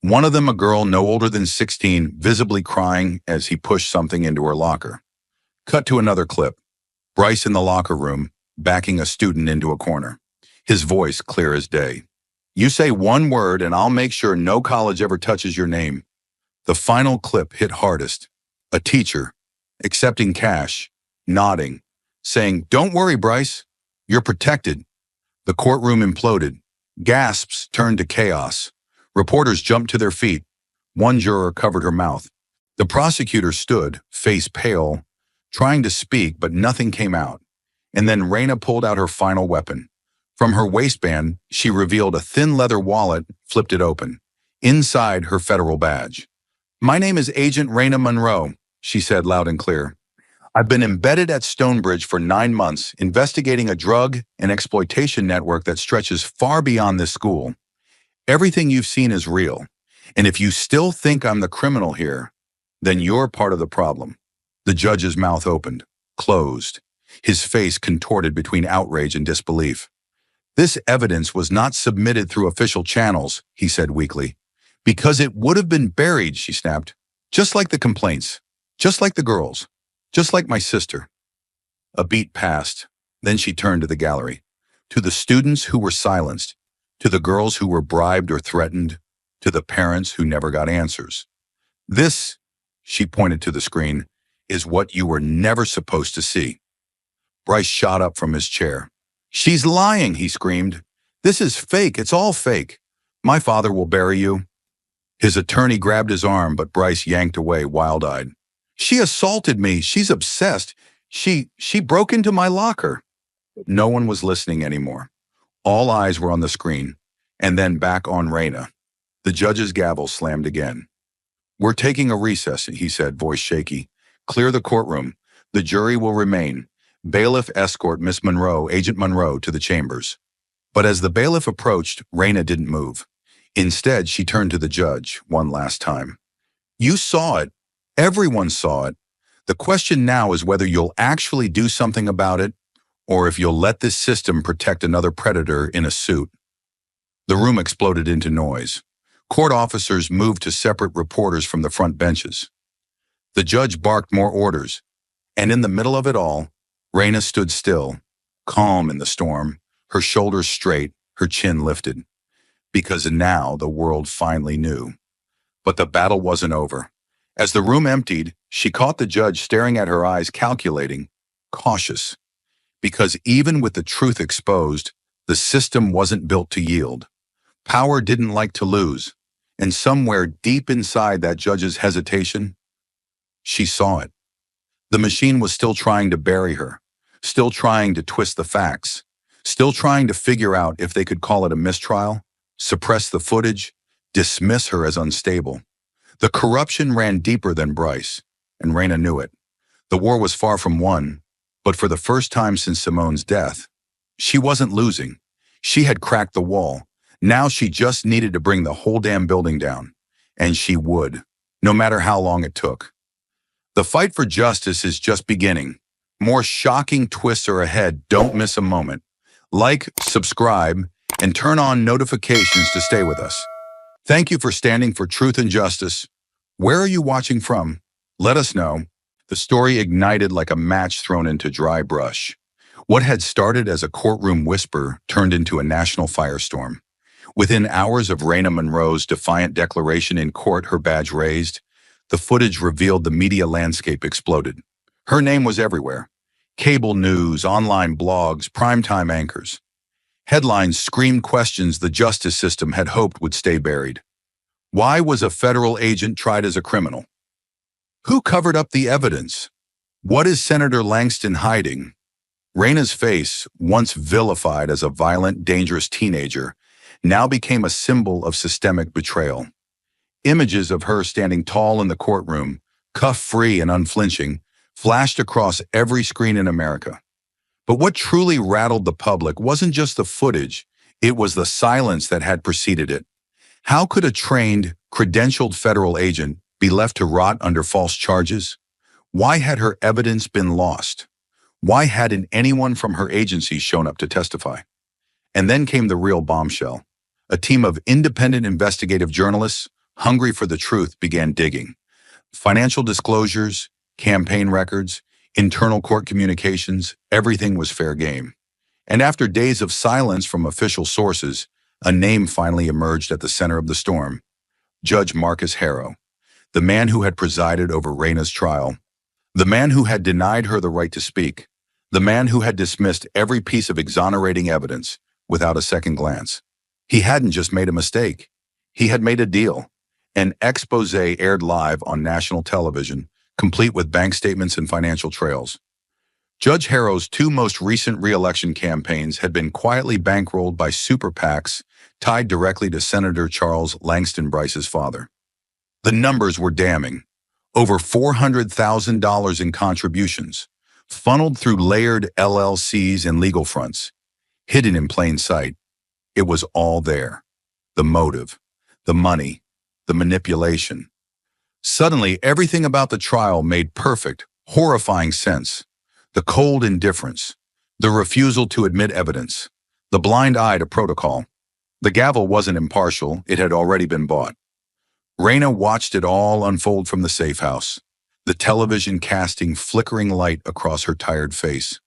One of them a girl no older than 16, visibly crying as he pushed something into her locker. Cut to another clip. Bryce in the locker room, backing a student into a corner. His voice clear as day. "You say one word and I'll make sure no college ever touches your name." The final clip hit hardest. A teacher, accepting cash, nodding, saying, "Don't worry, Bryce. You're protected." The courtroom imploded. Gasps turned to chaos. Reporters jumped to their feet. One juror covered her mouth. The prosecutor stood, face pale, trying to speak, but nothing came out. And then Raina pulled out her final weapon. From her waistband, she revealed a thin leather wallet, flipped it open. Inside, her federal badge. "My name is Agent Raina Monroe," she said loud and clear. "I've been embedded at Stonebridge for 9 months, investigating a drug and exploitation network that stretches far beyond this school. Everything you've seen is real. And if you still think I'm the criminal here, then you're part of the problem." The judge's mouth opened, closed, his face contorted between outrage and disbelief. "This evidence was not submitted through official channels," he said weakly. "Because it would have been buried," she snapped. "Just like the complaints. Just like the girls. Just like my sister." A beat passed. Then she turned to the gallery. To the students who were silenced. To the girls who were bribed or threatened. To the parents who never got answers. "This," she pointed to the screen, "is what you were never supposed to see." Bryce shot up from his chair. "She's lying," he screamed. "This is fake. It's all fake. My father will bury you." His attorney grabbed his arm, but Bryce yanked away, wild-eyed. "She assaulted me. She's obsessed. She broke into my locker." No one was listening anymore. All eyes were on the screen, and then back on Raina. The judge's gavel slammed again. "We're taking a recess," he said, voice shaky. "Clear the courtroom. The jury will remain. Bailiff, escort Miss Monroe, Agent Monroe, to the chambers." But as the bailiff approached, Raina didn't move. Instead, she turned to the judge one last time. "You saw it. Everyone saw it. The question now is whether you'll actually do something about it, or if you'll let this system protect another predator in a suit." The room exploded into noise. Court officers moved to separate reporters from the front benches. The judge barked more orders, and in the middle of it all, Raina stood still, calm in the storm, her shoulders straight, her chin lifted. Because now the world finally knew. But the battle wasn't over. As the room emptied, she caught the judge staring at her eyes, calculating, cautious. Because even with the truth exposed, the system wasn't built to yield. Power didn't like to lose. And somewhere deep inside that judge's hesitation, she saw it. The machine was still trying to bury her, still trying to twist the facts, still trying to figure out if they could call it a mistrial, suppress the footage, dismiss her as unstable. The corruption ran deeper than Bryce, and Raina knew it. The war was far from won, but for the first time since Simone's death, she wasn't losing. She had cracked the wall. Now she just needed to bring the whole damn building down. And she would, no matter how long it took. The fight for justice is just beginning. More shocking twists are ahead. Don't miss a moment. Like, subscribe, and turn on notifications to stay with us. Thank you for standing for truth and justice. Where are you watching from? Let us know. The story ignited like a match thrown into dry brush. What had started as a courtroom whisper turned into a national firestorm. Within hours of Raina Monroe's defiant declaration in court, her badge raised, the footage revealed the media landscape exploded. Her name was everywhere. Cable news, online blogs, primetime anchors. Headlines screamed questions the justice system had hoped would stay buried. Why was a federal agent tried as a criminal? Who covered up the evidence? What is Senator Langston hiding? Raina's face, once vilified as a violent, dangerous teenager, now became a symbol of systemic betrayal. Images of her standing tall in the courtroom, cuff-free and unflinching, flashed across every screen in America. But what truly rattled the public wasn't just the footage, it was the silence that had preceded it. How could a trained, credentialed federal agent be left to rot under false charges? Why had her evidence been lost? Why hadn't anyone from her agency shown up to testify? And then came the real bombshell. A team of independent investigative journalists, hungry for the truth, began digging. Financial disclosures, campaign records, internal court communications, everything was fair game. And after days of silence from official sources, a name finally emerged at the center of the storm. Judge Marcus Harrow, the man who had presided over Raina's trial, the man who had denied her the right to speak, the man who had dismissed every piece of exonerating evidence without a second glance. He hadn't just made a mistake. He had made a deal. An expose aired live on national television, complete with bank statements and financial trails. Judge Harrow's two most recent re-election campaigns had been quietly bankrolled by super PACs tied directly to Senator Charles Langston Bryce's father. The numbers were damning. Over $400,000 in contributions, funneled through layered LLCs and legal fronts, hidden in plain sight. It was all there. The motive, the money, the manipulation. Suddenly, everything about the trial made perfect, horrifying sense. The cold indifference, the refusal to admit evidence, the blind eye to protocol. The gavel wasn't impartial, it had already been bought. Raina watched it all unfold from the safe house, the television casting flickering light across her tired face.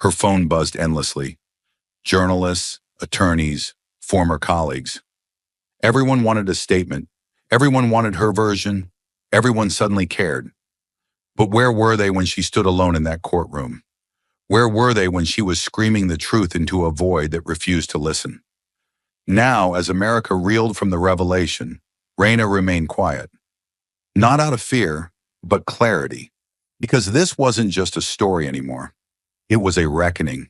Her phone buzzed endlessly. Journalists, attorneys, former colleagues. Everyone wanted a statement. Everyone wanted her version. Everyone suddenly cared. But where were they when she stood alone in that courtroom? Where were they when she was screaming the truth into a void that refused to listen? Now, as America reeled from the revelation, Raina remained quiet. Not out of fear, but clarity. Because this wasn't just a story anymore. It was a reckoning.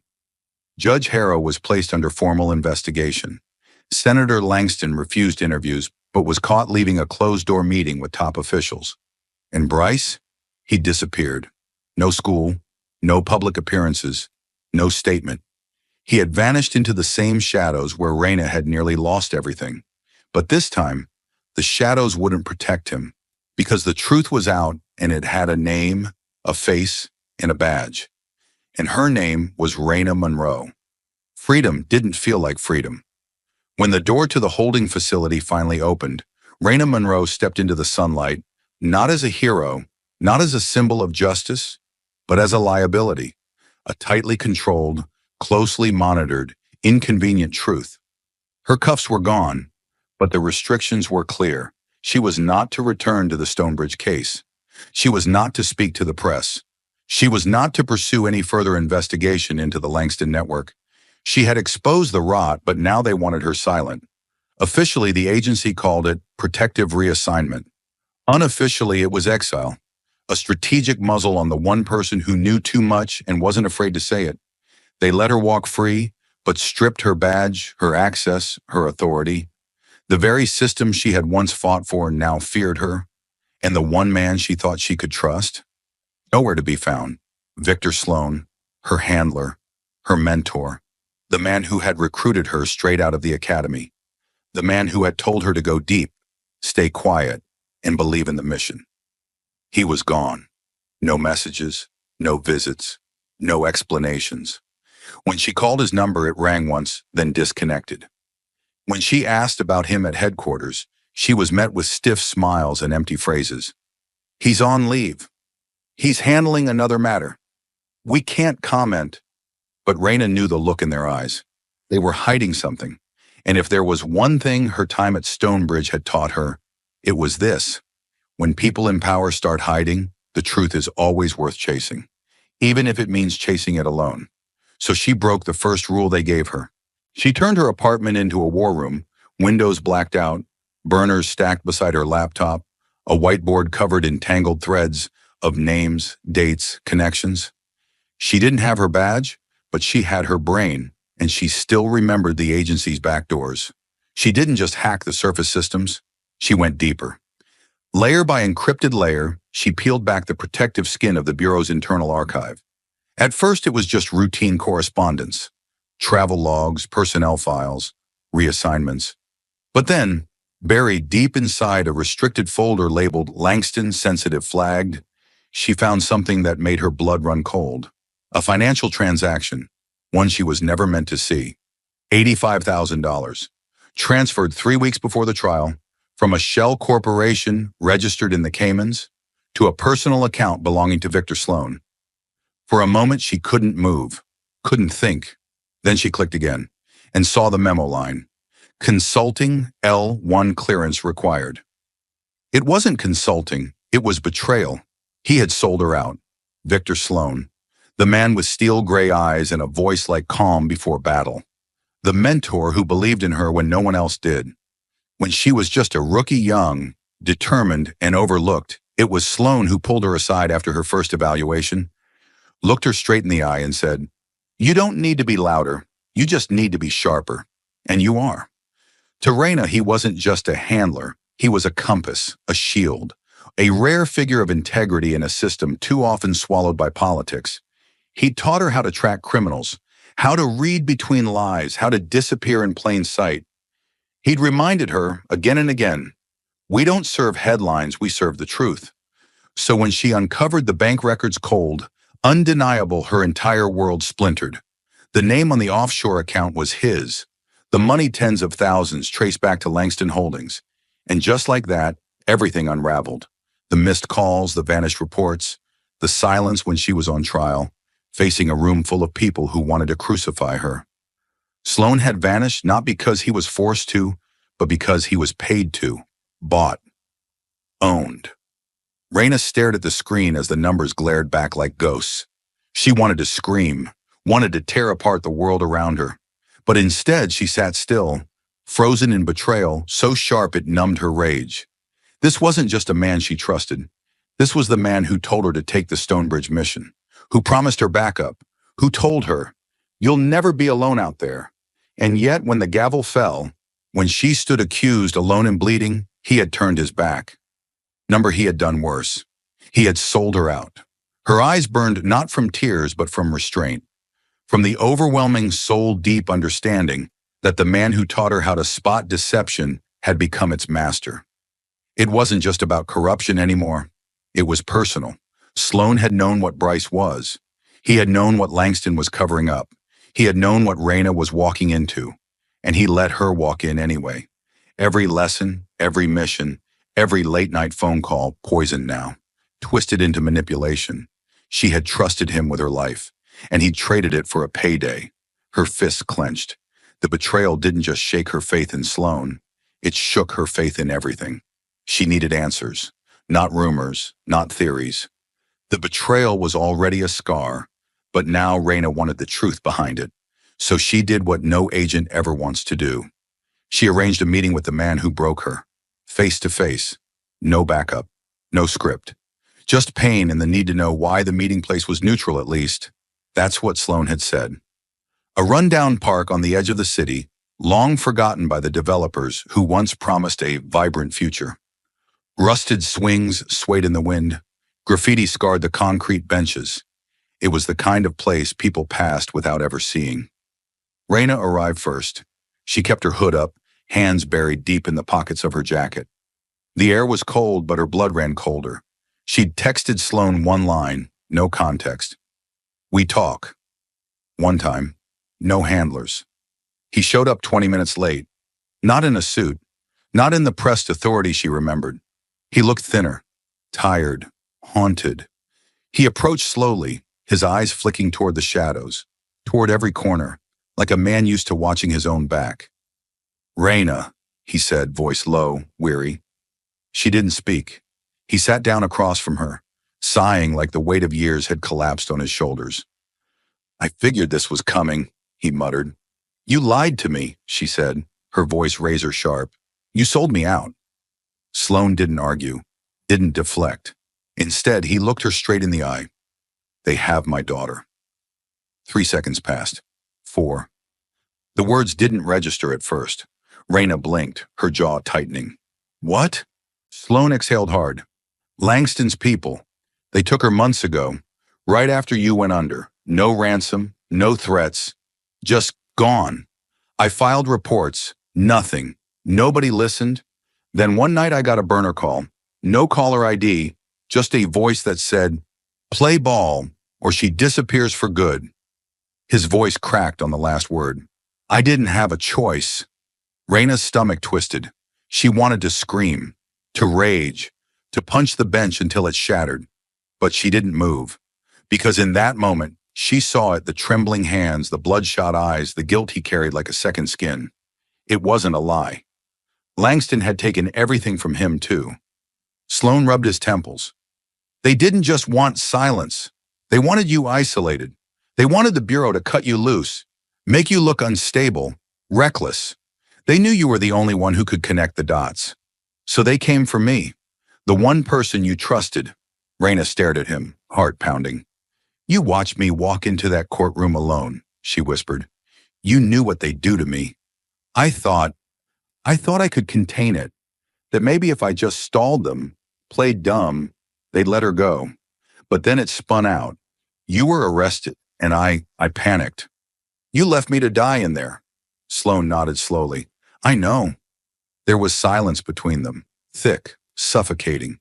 Judge Harrow was placed under formal investigation. Senator Langston refused interviews, but was caught leaving a closed-door meeting with top officials. And Bryce? He disappeared. No school, no public appearances, no statement. He had vanished into the same shadows where Raina had nearly lost everything. But this time, the shadows wouldn't protect him, because the truth was out and it had a name, a face, and a badge. And her name was Raina Monroe. Freedom didn't feel like freedom. When the door to the holding facility finally opened, Raina Monroe stepped into the sunlight, not as a hero, not as a symbol of justice, but as a liability, a tightly controlled, closely monitored, inconvenient truth. Her cuffs were gone, but the restrictions were clear. She was not to return to the Stonebridge case. She was not to speak to the press. She was not to pursue any further investigation into the Langston network. She had exposed the rot, but now they wanted her silent. Officially, the agency called it protective reassignment. Unofficially, it was exile, a strategic muzzle on the one person who knew too much and wasn't afraid to say it. They let her walk free, but stripped her badge, her access, her authority. The very system she had once fought for now feared her, and the one man she thought she could trust? Nowhere to be found. Victor Sloan, her handler, her mentor, the man who had recruited her straight out of the academy, the man who had told her to go deep, stay quiet, and believe in the mission. He was gone. No messages, no visits, no explanations. When she called his number, it rang once, then disconnected. When she asked about him at headquarters, she was met with stiff smiles and empty phrases. He's on leave. He's handling another matter. We can't comment. But Raina knew the look in their eyes. They were hiding something. And if there was one thing her time at Stonebridge had taught her, it was this. When people in power start hiding, the truth is always worth chasing, even if it means chasing it alone. So she broke the first rule they gave her. She turned her apartment into a war room, windows blacked out, burners stacked beside her laptop, a whiteboard covered in tangled threads of names, dates, connections. She didn't have her badge, but she had her brain, and she still remembered the agency's back doors. She didn't just hack the surface systems, she went deeper. Layer by encrypted layer, she peeled back the protective skin of the Bureau's internal archive. At first, it was just routine correspondence, travel logs, personnel files, reassignments. But then, buried deep inside a restricted folder labeled Langston Sensitive Flagged, she found something that made her blood run cold. A financial transaction, one she was never meant to see. $85,000, transferred 3 weeks before the trial, from a shell corporation registered in the Caymans to a personal account belonging to Victor Sloan. For a moment, she couldn't move, couldn't think. Then she clicked again and saw the memo line. Consulting L1 clearance required. It wasn't consulting, it was betrayal. He had sold her out. Victor Sloan, the man with steel gray eyes and a voice like calm before battle. The mentor who believed in her when no one else did. When she was just a rookie, young, determined, and overlooked, it was Sloan who pulled her aside after her first evaluation, looked her straight in the eye and said, "You don't need to be louder, you just need to be sharper." And you are. To Raina, he wasn't just a handler, he was a compass, a shield, a rare figure of integrity in a system too often swallowed by politics. He taught her how to track criminals, how to read between lies, how to disappear in plain sight. He'd reminded her again and again, we don't serve headlines, we serve the truth. So when she uncovered the bank records cold, undeniable, her entire world splintered. The name on the offshore account was his. The money, tens of thousands, traced back to Langston Holdings. And just like that, everything unraveled. The missed calls, the vanished reports, the silence when she was on trial, facing a room full of people who wanted to crucify her. Sloan had vanished not because he was forced to, but because he was paid to, bought, owned. Raina stared at the screen as the numbers glared back like ghosts. She wanted to scream, wanted to tear apart the world around her. But instead, she sat still, frozen in betrayal, so sharp it numbed her rage. This wasn't just a man she trusted. This was the man who told her to take the Stonebridge mission, who promised her backup, who told her, "You'll never be alone out there." And yet, when the gavel fell, when she stood accused, alone and bleeding, he had turned his back. He had done worse. He had sold her out. Her eyes burned not from tears, but from restraint, from the overwhelming soul-deep understanding that the man who taught her how to spot deception had become its master. It wasn't just about corruption anymore. It was personal. Sloan had known what Bryce was. He had known what Langston was covering up. He had known what Raina was walking into, and he let her walk in anyway. Every lesson, every mission, every late-night phone call, poisoned now, twisted into manipulation. She had trusted him with her life, and he traded it for a payday. Her fists clenched. The betrayal didn't just shake her faith in Sloan. It shook her faith in everything. She needed answers, not rumors, not theories. The betrayal was already a scar, but now Raina wanted the truth behind it. So she did what no agent ever wants to do. She arranged a meeting with the man who broke her, face to face. No backup, no script. Just pain and the need to know why. The meeting place was neutral, at least. That's what Sloan had said. A rundown park on the edge of the city, long forgotten by the developers who once promised a vibrant future. Rusted swings swayed in the wind. Graffiti scarred the concrete benches. It was the kind of place people passed without ever seeing. Raina arrived first. She kept her hood up, hands buried deep in the pockets of her jacket. The air was cold, but her blood ran colder. She'd texted Sloan one line, no context. "We talk." One time, no handlers. He showed up 20 minutes late, not in a suit, not in the pressed authority she remembered. He looked thinner, tired, haunted. He approached slowly, his eyes flicking toward the shadows, toward every corner, like a man used to watching his own back. "Raina," he said, voice low, weary. She didn't speak. He sat down across from her, sighing like the weight of years had collapsed on his shoulders. "I figured this was coming," he muttered. "You lied to me," she said, her voice razor sharp. "You sold me out." Sloan didn't argue, didn't deflect. Instead, he looked her straight in the eye. "They have my daughter." 3 seconds passed. 4. The words didn't register at first. Raina blinked, her jaw tightening. "What?" Sloan exhaled hard. "Langston's people. They took her months ago, right after you went under. No ransom, no threats. Just gone. I filed reports. Nothing. Nobody listened. Then one night I got a burner call. No caller ID, just a voice that said, 'Play ball, or she disappears for good.'" His voice cracked on the last word. "I didn't have a choice." Raina's stomach twisted. She wanted to scream, to rage, to punch the bench until it shattered. But she didn't move, because in that moment, she saw it, the trembling hands, the bloodshot eyes, the guilt he carried like a second skin. It wasn't a lie. Langston had taken everything from him, too. Sloan rubbed his temples. "They didn't just want silence. They wanted you isolated. They wanted the Bureau to cut you loose, make you look unstable, reckless. They knew you were the only one who could connect the dots. So they came for me, the one person you trusted." Raina stared at him, heart pounding. "You watched me walk into that courtroom alone," she whispered. "You knew what they'd do to me. I thought I could contain it, that maybe if I just stalled them, played dumb, they'd let her go. But then it spun out. You were arrested, and I panicked. You left me to die in there." Sloan nodded slowly. "I know." There was silence between them, thick, suffocating.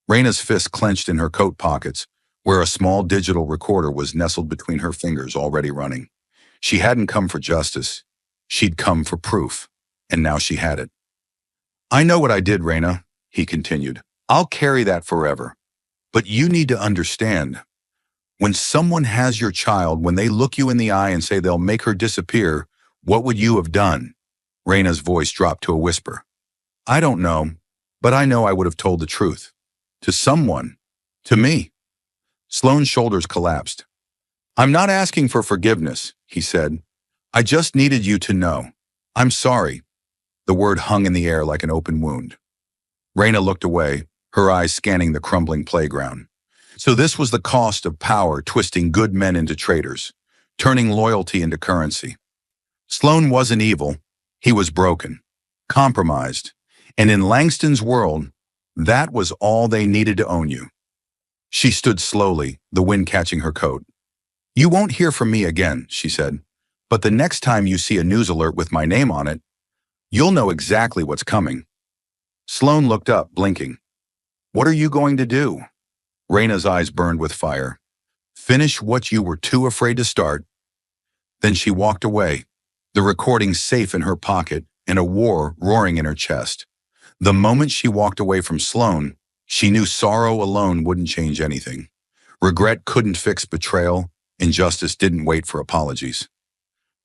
Raina's fist clenched in her coat pockets, where a small digital recorder was nestled between her fingers, already running. She hadn't come for justice. She'd come for proof, and now she had it. "I know what I did, Raina," he continued. "I'll carry that forever. But you need to understand. When someone has your child, when they look you in the eye and say they'll make her disappear, what would you have done?" Raina's voice dropped to a whisper. "I don't know, but I know I would have told the truth. To someone. To me." Sloan's shoulders collapsed. "I'm not asking for forgiveness," he said. "I just needed you to know. I'm sorry." The word hung in the air like an open wound. Raina looked away, her eyes scanning the crumbling playground. So this was the cost of power, twisting good men into traitors, turning loyalty into currency. Sloan wasn't evil. He was broken, compromised. And in Langston's world, that was all they needed to own you. She stood slowly, the wind catching her coat. "You won't hear from me again," she said. "But the next time you see a news alert with my name on it, you'll know exactly what's coming." Sloan looked up, blinking. "What are you going to do?" Raina's eyes burned with fire. "Finish what you were too afraid to start." Then she walked away, the recording safe in her pocket and a war roaring in her chest. The moment she walked away from Sloan, she knew sorrow alone wouldn't change anything. Regret couldn't fix betrayal. Injustice didn't wait for apologies.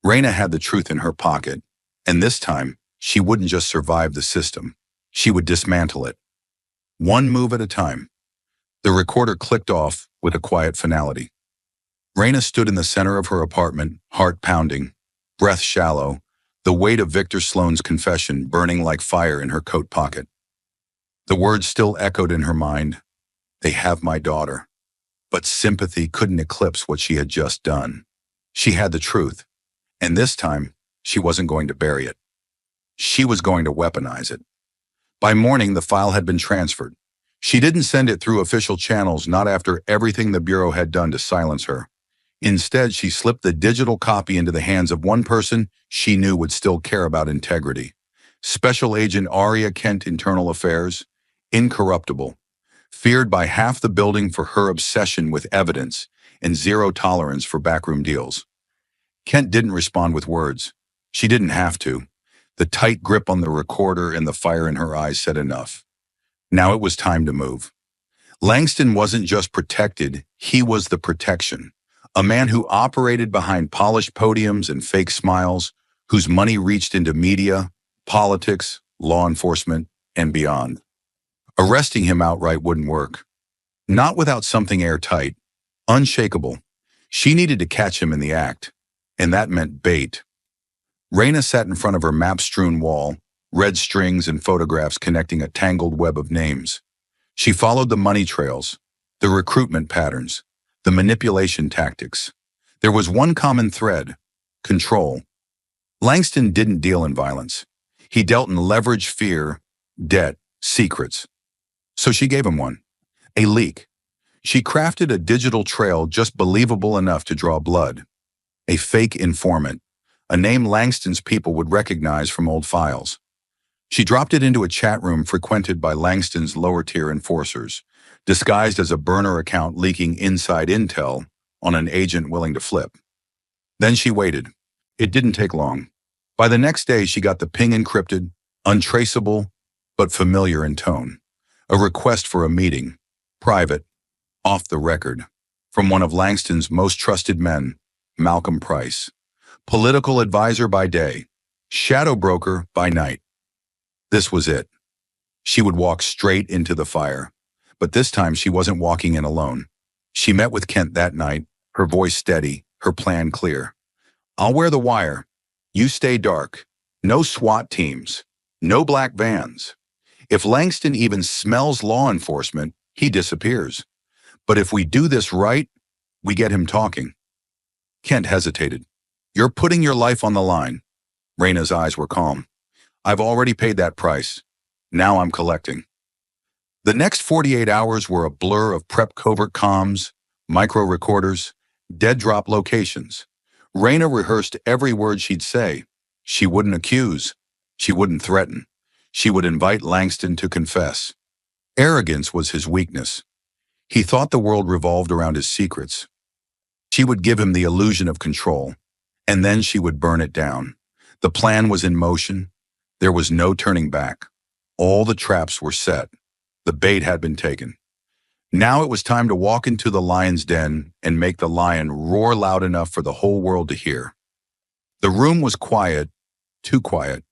Raina had the truth in her pocket, and this time, she wouldn't just survive the system. She would dismantle it. One move at a time. The recorder clicked off with a quiet finality. Raina stood in the center of her apartment, heart pounding, breath shallow, the weight of Victor Sloan's confession burning like fire in her coat pocket. The words still echoed in her mind. "They have my daughter." But sympathy couldn't eclipse what she had just done. She had the truth, and this time, she wasn't going to bury it. She was going to weaponize it. By morning, the file had been transferred. She didn't send it through official channels, not after everything the Bureau had done to silence her. Instead, she slipped the digital copy into the hands of one person she knew would still care about integrity. Special Agent Aria Kent, Internal Affairs, incorruptible. feared by half the building for her obsession with evidence and zero tolerance for backroom deals. Kent didn't respond with words. She didn't have to. The tight grip on the recorder and the fire in her eyes said enough. Now it was time to move. Langston wasn't just protected, he was the protection. A man who operated behind polished podiums and fake smiles, whose money reached into media, politics, law enforcement, and beyond. Arresting him outright wouldn't work. Not without something airtight, unshakable. She needed to catch him in the act, and that meant bait. Raina sat in front of her map-strewn wall, red strings and photographs connecting a tangled web of names. She followed the money trails, the recruitment patterns, the manipulation tactics. There was one common thread: control. Langston didn't deal in violence. He dealt in leverage, fear, debt, secrets. So she gave him one. A leak. She crafted a digital trail just believable enough to draw blood. A fake informant. A name Langston's people would recognize from old files. She dropped it into a chat room frequented by Langston's lower-tier enforcers, disguised as a burner account leaking inside intel on an agent willing to flip. Then she waited. It didn't take long. By the next day, she got the ping encrypted, untraceable, but familiar in tone. A request for a meeting, private, off the record, from one of Langston's most trusted men, Malcolm Price. Political advisor by day, shadow broker by night. This was it. She would walk straight into the fire. But this time she wasn't walking in alone. She met with Kent that night, her voice steady, her plan clear. I'll wear the wire. You stay dark. No SWAT teams. No black vans. If Langston even smells law enforcement, he disappears. But if we do this right, we get him talking. Kent hesitated. You're putting your life on the line. Raina's eyes were calm. I've already paid that price. Now I'm collecting. The next 48 hours were a blur of prep covert comms, micro recorders, dead drop locations. Raina rehearsed every word she'd say. She wouldn't accuse. She wouldn't threaten. She would invite Langston to confess. Arrogance was his weakness. He thought the world revolved around his secrets. She would give him the illusion of control, and then she would burn it down. The plan was in motion. There was no turning back. All the traps were set. The bait had been taken. Now it was time to walk into the lion's den and make the lion roar loud enough for the whole world to hear. The room was quiet, too quiet.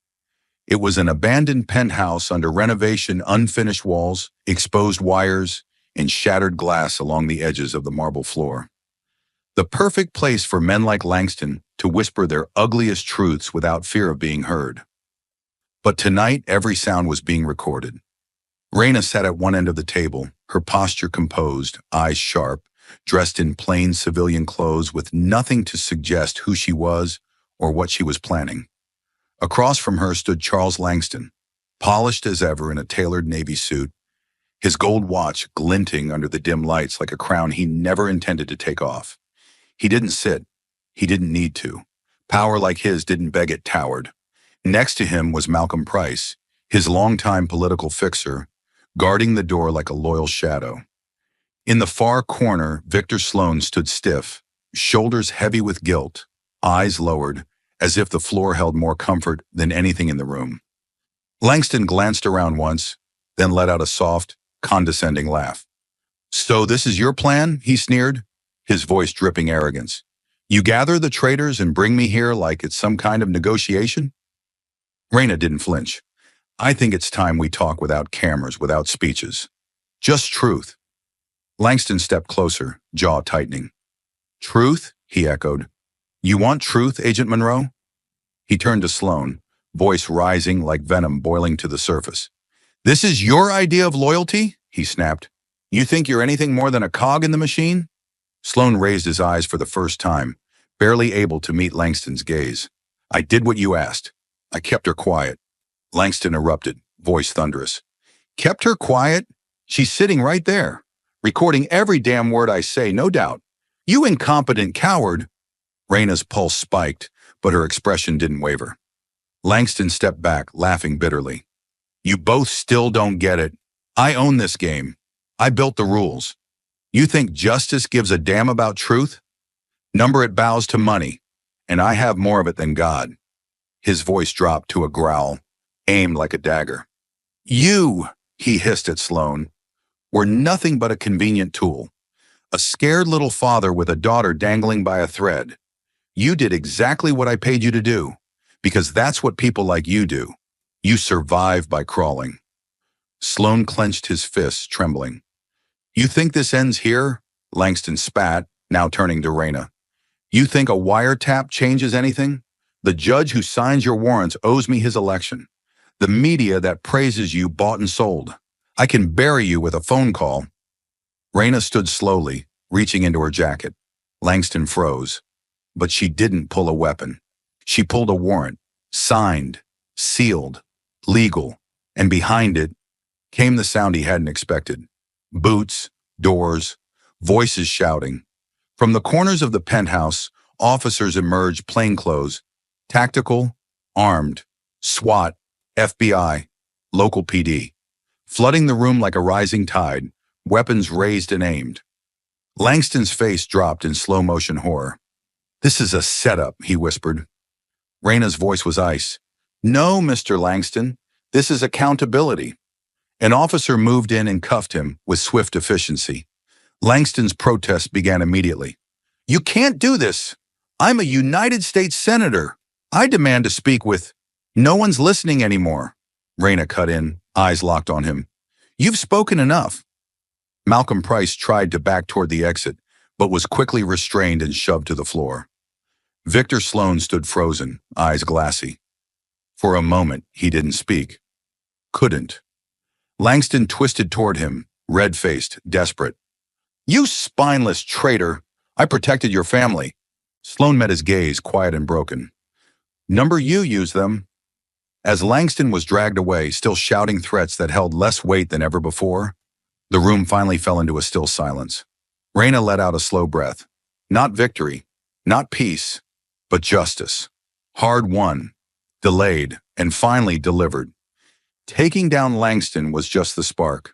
It was an abandoned penthouse under renovation, unfinished walls, exposed wires, and shattered glass along the edges of the marble floor. The perfect place for men like Langston to whisper their ugliest truths without fear of being heard. But tonight, every sound was being recorded. Raina sat at one end of the table, her posture composed, eyes sharp, dressed in plain civilian clothes with nothing to suggest who she was or what she was planning. Across from her stood Charles Langston, polished as ever in a tailored navy suit, his gold watch glinting under the dim lights like a crown he never intended to take off. He didn't sit. He didn't need to. Power like his didn't beg it towered. Next to him was Malcolm Price, his longtime political fixer, guarding the door like a loyal shadow. In the far corner, Victor Sloan stood stiff, shoulders heavy with guilt, eyes lowered, as if the floor held more comfort than anything in the room. Langston glanced around once, then let out a soft, condescending laugh. "So this is your plan?" he sneered, his voice dripping arrogance. "You gather the traitors and bring me here like it's some kind of negotiation?" Raina didn't flinch. "I think it's time we talk without cameras, without speeches. Just truth." Langston stepped closer, jaw tightening. "Truth?" he echoed. "You want truth, Agent Monroe?" He turned to Sloan, voice rising like venom boiling to the surface. "This is your idea of loyalty?" he snapped. "You think you're anything more than a cog in the machine?" Sloan raised his eyes for the first time, barely able to meet Langston's gaze. "I did what you asked. I kept her quiet." Langston erupted, voice thunderous. "Kept her quiet? She's sitting right there, recording every damn word I say, no doubt. You incompetent coward." Raina's pulse spiked, but her expression didn't waver. Langston stepped back, laughing bitterly. "You both still don't get it. I own this game. I built the rules. You think justice gives a damn about truth? Number it bows to money, and I have more of it than God. His voice dropped to a growl, aimed like a dagger. You, he hissed at Sloan, were nothing but a convenient tool. A scared little father with a daughter dangling by a thread. You did exactly what I paid you to do, because that's what people like you do. You survive by crawling. Sloan clenched his fists, trembling. You think this ends here? Langston spat, now turning to Raina. You think a wiretap changes anything? The judge who signs your warrants owes me his election. The media that praises you bought and sold. I can bury you with a phone call. Raina stood slowly, reaching into her jacket. Langston froze. But she didn't pull a weapon. She pulled a warrant, signed, sealed, legal, and behind it came the sound he hadn't expected. Boots, doors, voices shouting. From the corners of the penthouse, officers emerged plainclothes, tactical, armed, SWAT, FBI, local PD, flooding the room like a rising tide, weapons raised and aimed. Langston's face dropped in slow-motion horror. This is a setup, he whispered. Raina's voice was ice. No, Mr. Langston, this is accountability. An officer moved in and cuffed him with swift efficiency. Langston's protest began immediately. You can't do this. I'm a United States Senator. I demand to speak with... No one's listening anymore. Raina cut in, eyes locked on him. You've spoken enough. Malcolm Price tried to back toward the exit, but was quickly restrained and shoved to the floor. Victor Sloan stood frozen, eyes glassy. For a moment, he didn't speak. Couldn't. Langston twisted toward him, red-faced, desperate. You spineless traitor! I protected your family. Sloan met his gaze, quiet and broken. Number you used them. As Langston was dragged away, still shouting threats that held less weight than ever before, the room finally fell into a still silence. Raina let out a slow breath. Not victory, not peace, but justice. Hard won, delayed, and finally delivered. Taking down Langston was just the spark.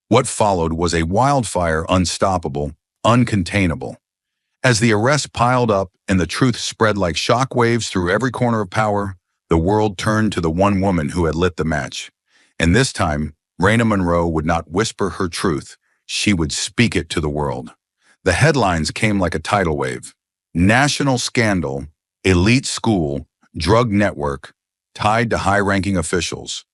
What followed was a wildfire unstoppable, uncontainable. As the arrests piled up and the truth spread like shockwaves through every corner of power, the world turned to the one woman who had lit the match. And this time, Raina Monroe would not whisper her truth. She would speak it to the world. The headlines came like a tidal wave. National scandal, elite school, drug network, tied to high-ranking officials.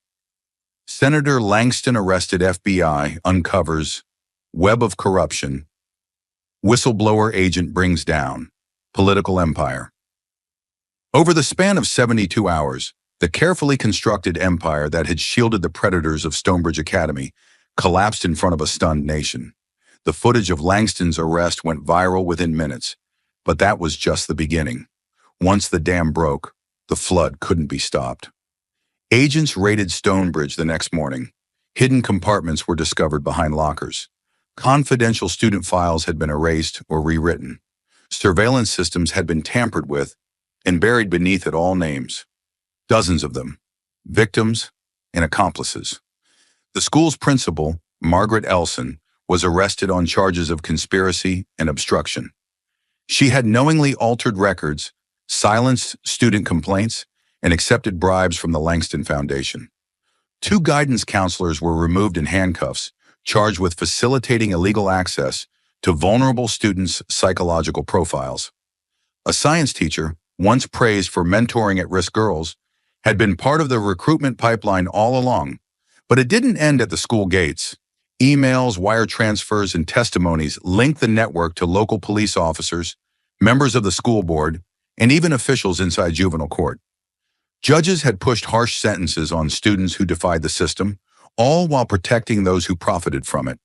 Senator Langston arrested FBI, uncovers, web of corruption. Whistleblower agent brings down, political empire. Over the span of 72 hours, the carefully constructed empire that had shielded the predators of Stonebridge Academy collapsed in front of a stunned nation. The footage of Langston's arrest went viral within minutes, but that was just the beginning. Once the dam broke, the flood couldn't be stopped. Agents raided Stonebridge the next morning. Hidden compartments were discovered behind lockers. Confidential student files had been erased or rewritten. Surveillance systems had been tampered with, and buried beneath it all names. Dozens of them. Victims and accomplices. The school's principal, Margaret Elson, was arrested on charges of conspiracy and obstruction. She had knowingly altered records, silenced student complaints, and accepted bribes from the Langston Foundation. 2 guidance counselors were removed in handcuffs, charged with facilitating illegal access to vulnerable students' psychological profiles. A science teacher, once praised for mentoring at-risk girls, had been part of the recruitment pipeline all along, but it didn't end at the school gates. Emails, wire transfers, and testimonies linked the network to local police officers, members of the school board, and even officials inside juvenile court. Judges had pushed harsh sentences on students who defied the system, all while protecting those who profited from it.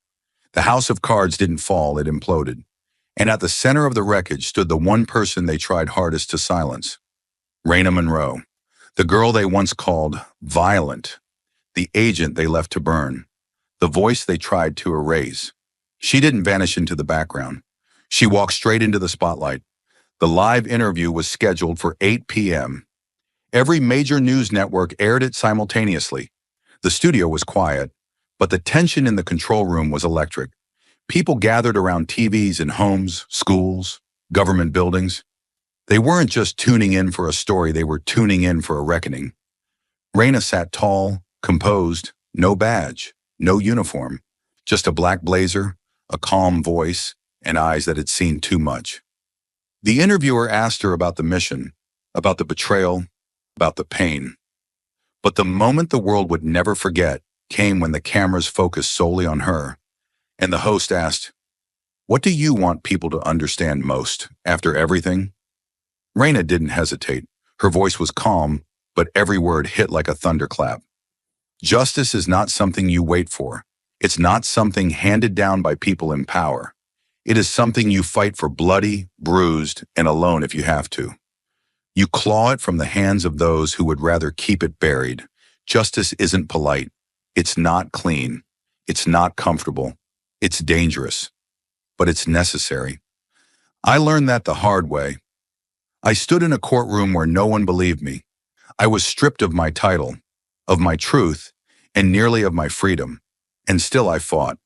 The house of cards didn't fall, it imploded. And at the center of the wreckage stood the one person they tried hardest to silence. Raina Monroe, the girl they once called violent, the agent they left to burn, the voice they tried to erase. She didn't vanish into the background. She walked straight into the spotlight. The live interview was scheduled for 8 p.m. Every major news network aired it simultaneously. The studio was quiet, But the tension in the control room was electric. People gathered around TVs in homes, schools, government buildings. They weren't just tuning in for a story, they were tuning in for a reckoning. Raina sat tall, composed, no badge, no uniform, just a black blazer, a calm voice, and eyes that had seen too much. The interviewer asked her about the mission, about the betrayal, about the pain. But the moment the world would never forget came when the cameras focused solely on her, and the host asked, "What do you want people to understand most after everything?" Raina didn't hesitate. Her voice was calm, but every word hit like a thunderclap. Justice is not something you wait for. It's not something handed down by people in power. It is something you fight for bloody, bruised, and alone if you have to. You claw it from the hands of those who would rather keep it buried. Justice isn't polite. It's not clean. It's not comfortable. It's dangerous. But it's necessary. I learned that the hard way. I stood in a courtroom where no one believed me. I was stripped of my title, of my truth, and nearly of my freedom. And still I fought.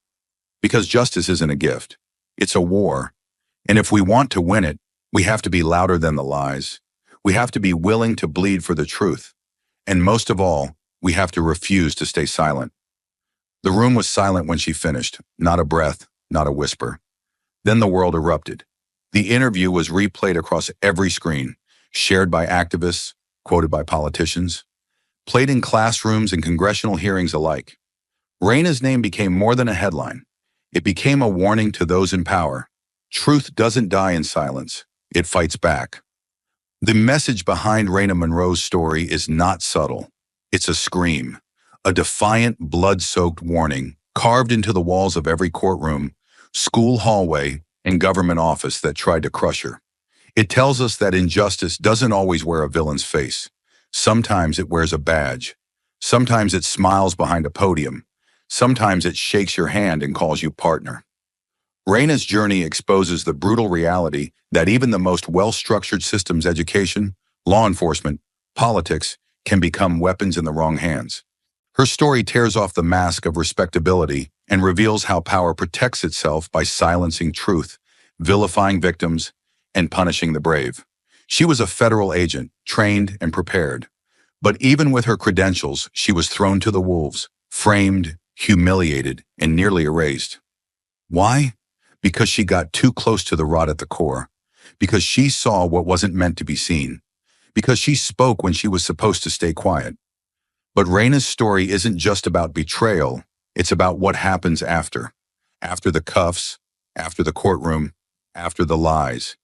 Because justice isn't a gift. It's a war. And if we want to win it, we have to be louder than the lies. We have to be willing to bleed for the truth. And most of all, we have to refuse to stay silent. The room was silent when she finished, not a breath, not a whisper. Then the world erupted. The interview was replayed across every screen, shared by activists, quoted by politicians, played in classrooms and congressional hearings alike. Raina's name became more than a headline. It became a warning to those in power. Truth doesn't die in silence. It fights back. The message behind Raina Monroe's story is not subtle. It's a scream, a defiant, blood-soaked warning carved into the walls of every courtroom, school hallway, and government office that tried to crush her. It tells us that injustice doesn't always wear a villain's face. Sometimes it wears a badge. Sometimes it smiles behind a podium. Sometimes it shakes your hand and calls you partner. Raina's journey exposes the brutal reality that even the most well-structured systems, education, law enforcement, politics, can become weapons in the wrong hands. Her story tears off the mask of respectability and reveals how power protects itself by silencing truth, vilifying victims, and punishing the brave. She was a federal agent, trained and prepared. But even with her credentials, she was thrown to the wolves, framed, humiliated, and nearly erased. Why? Because she got too close to the rot at the core. Because she saw what wasn't meant to be seen. Because she spoke when she was supposed to stay quiet. But Raina's story isn't just about betrayal. It's about what happens after. After the cuffs, after the courtroom, after the lies.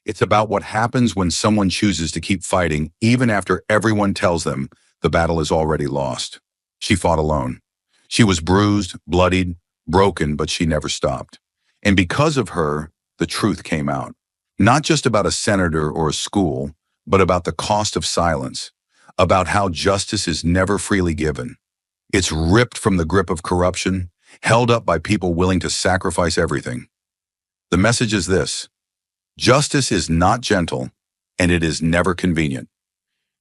It's about what happens when someone chooses to keep fighting even after everyone tells them the battle is already lost. She fought alone. She was bruised, bloodied, broken, but she never stopped. And because of her, the truth came out. Not just about a senator or a school, but about the cost of silence, about how justice is never freely given. It's ripped from the grip of corruption, held up by people willing to sacrifice everything. The message is this: justice is not gentle, and it is never convenient.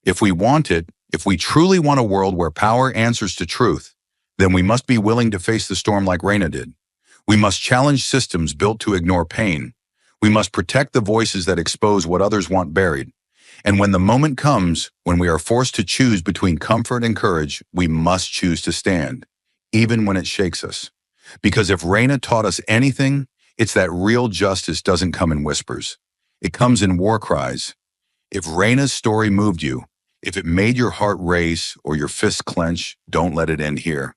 If we want it, if we truly want a world where power answers to truth, then we must be willing to face the storm like Raina did. We must challenge systems built to ignore pain. We must protect the voices that expose what others want buried. And when the moment comes, when we are forced to choose between comfort and courage, we must choose to stand, even when it shakes us. Because if Raina taught us anything, it's that real justice doesn't come in whispers. It comes in war cries. If Raina's story moved you, if it made your heart race or your fists clench, don't let it end here.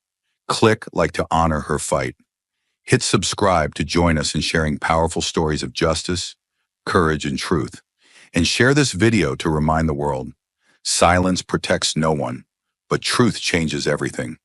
Click like to honor her fight. Hit subscribe to join us in sharing powerful stories of justice, courage, and truth. And share this video to remind the world, silence protects no one, but truth changes everything.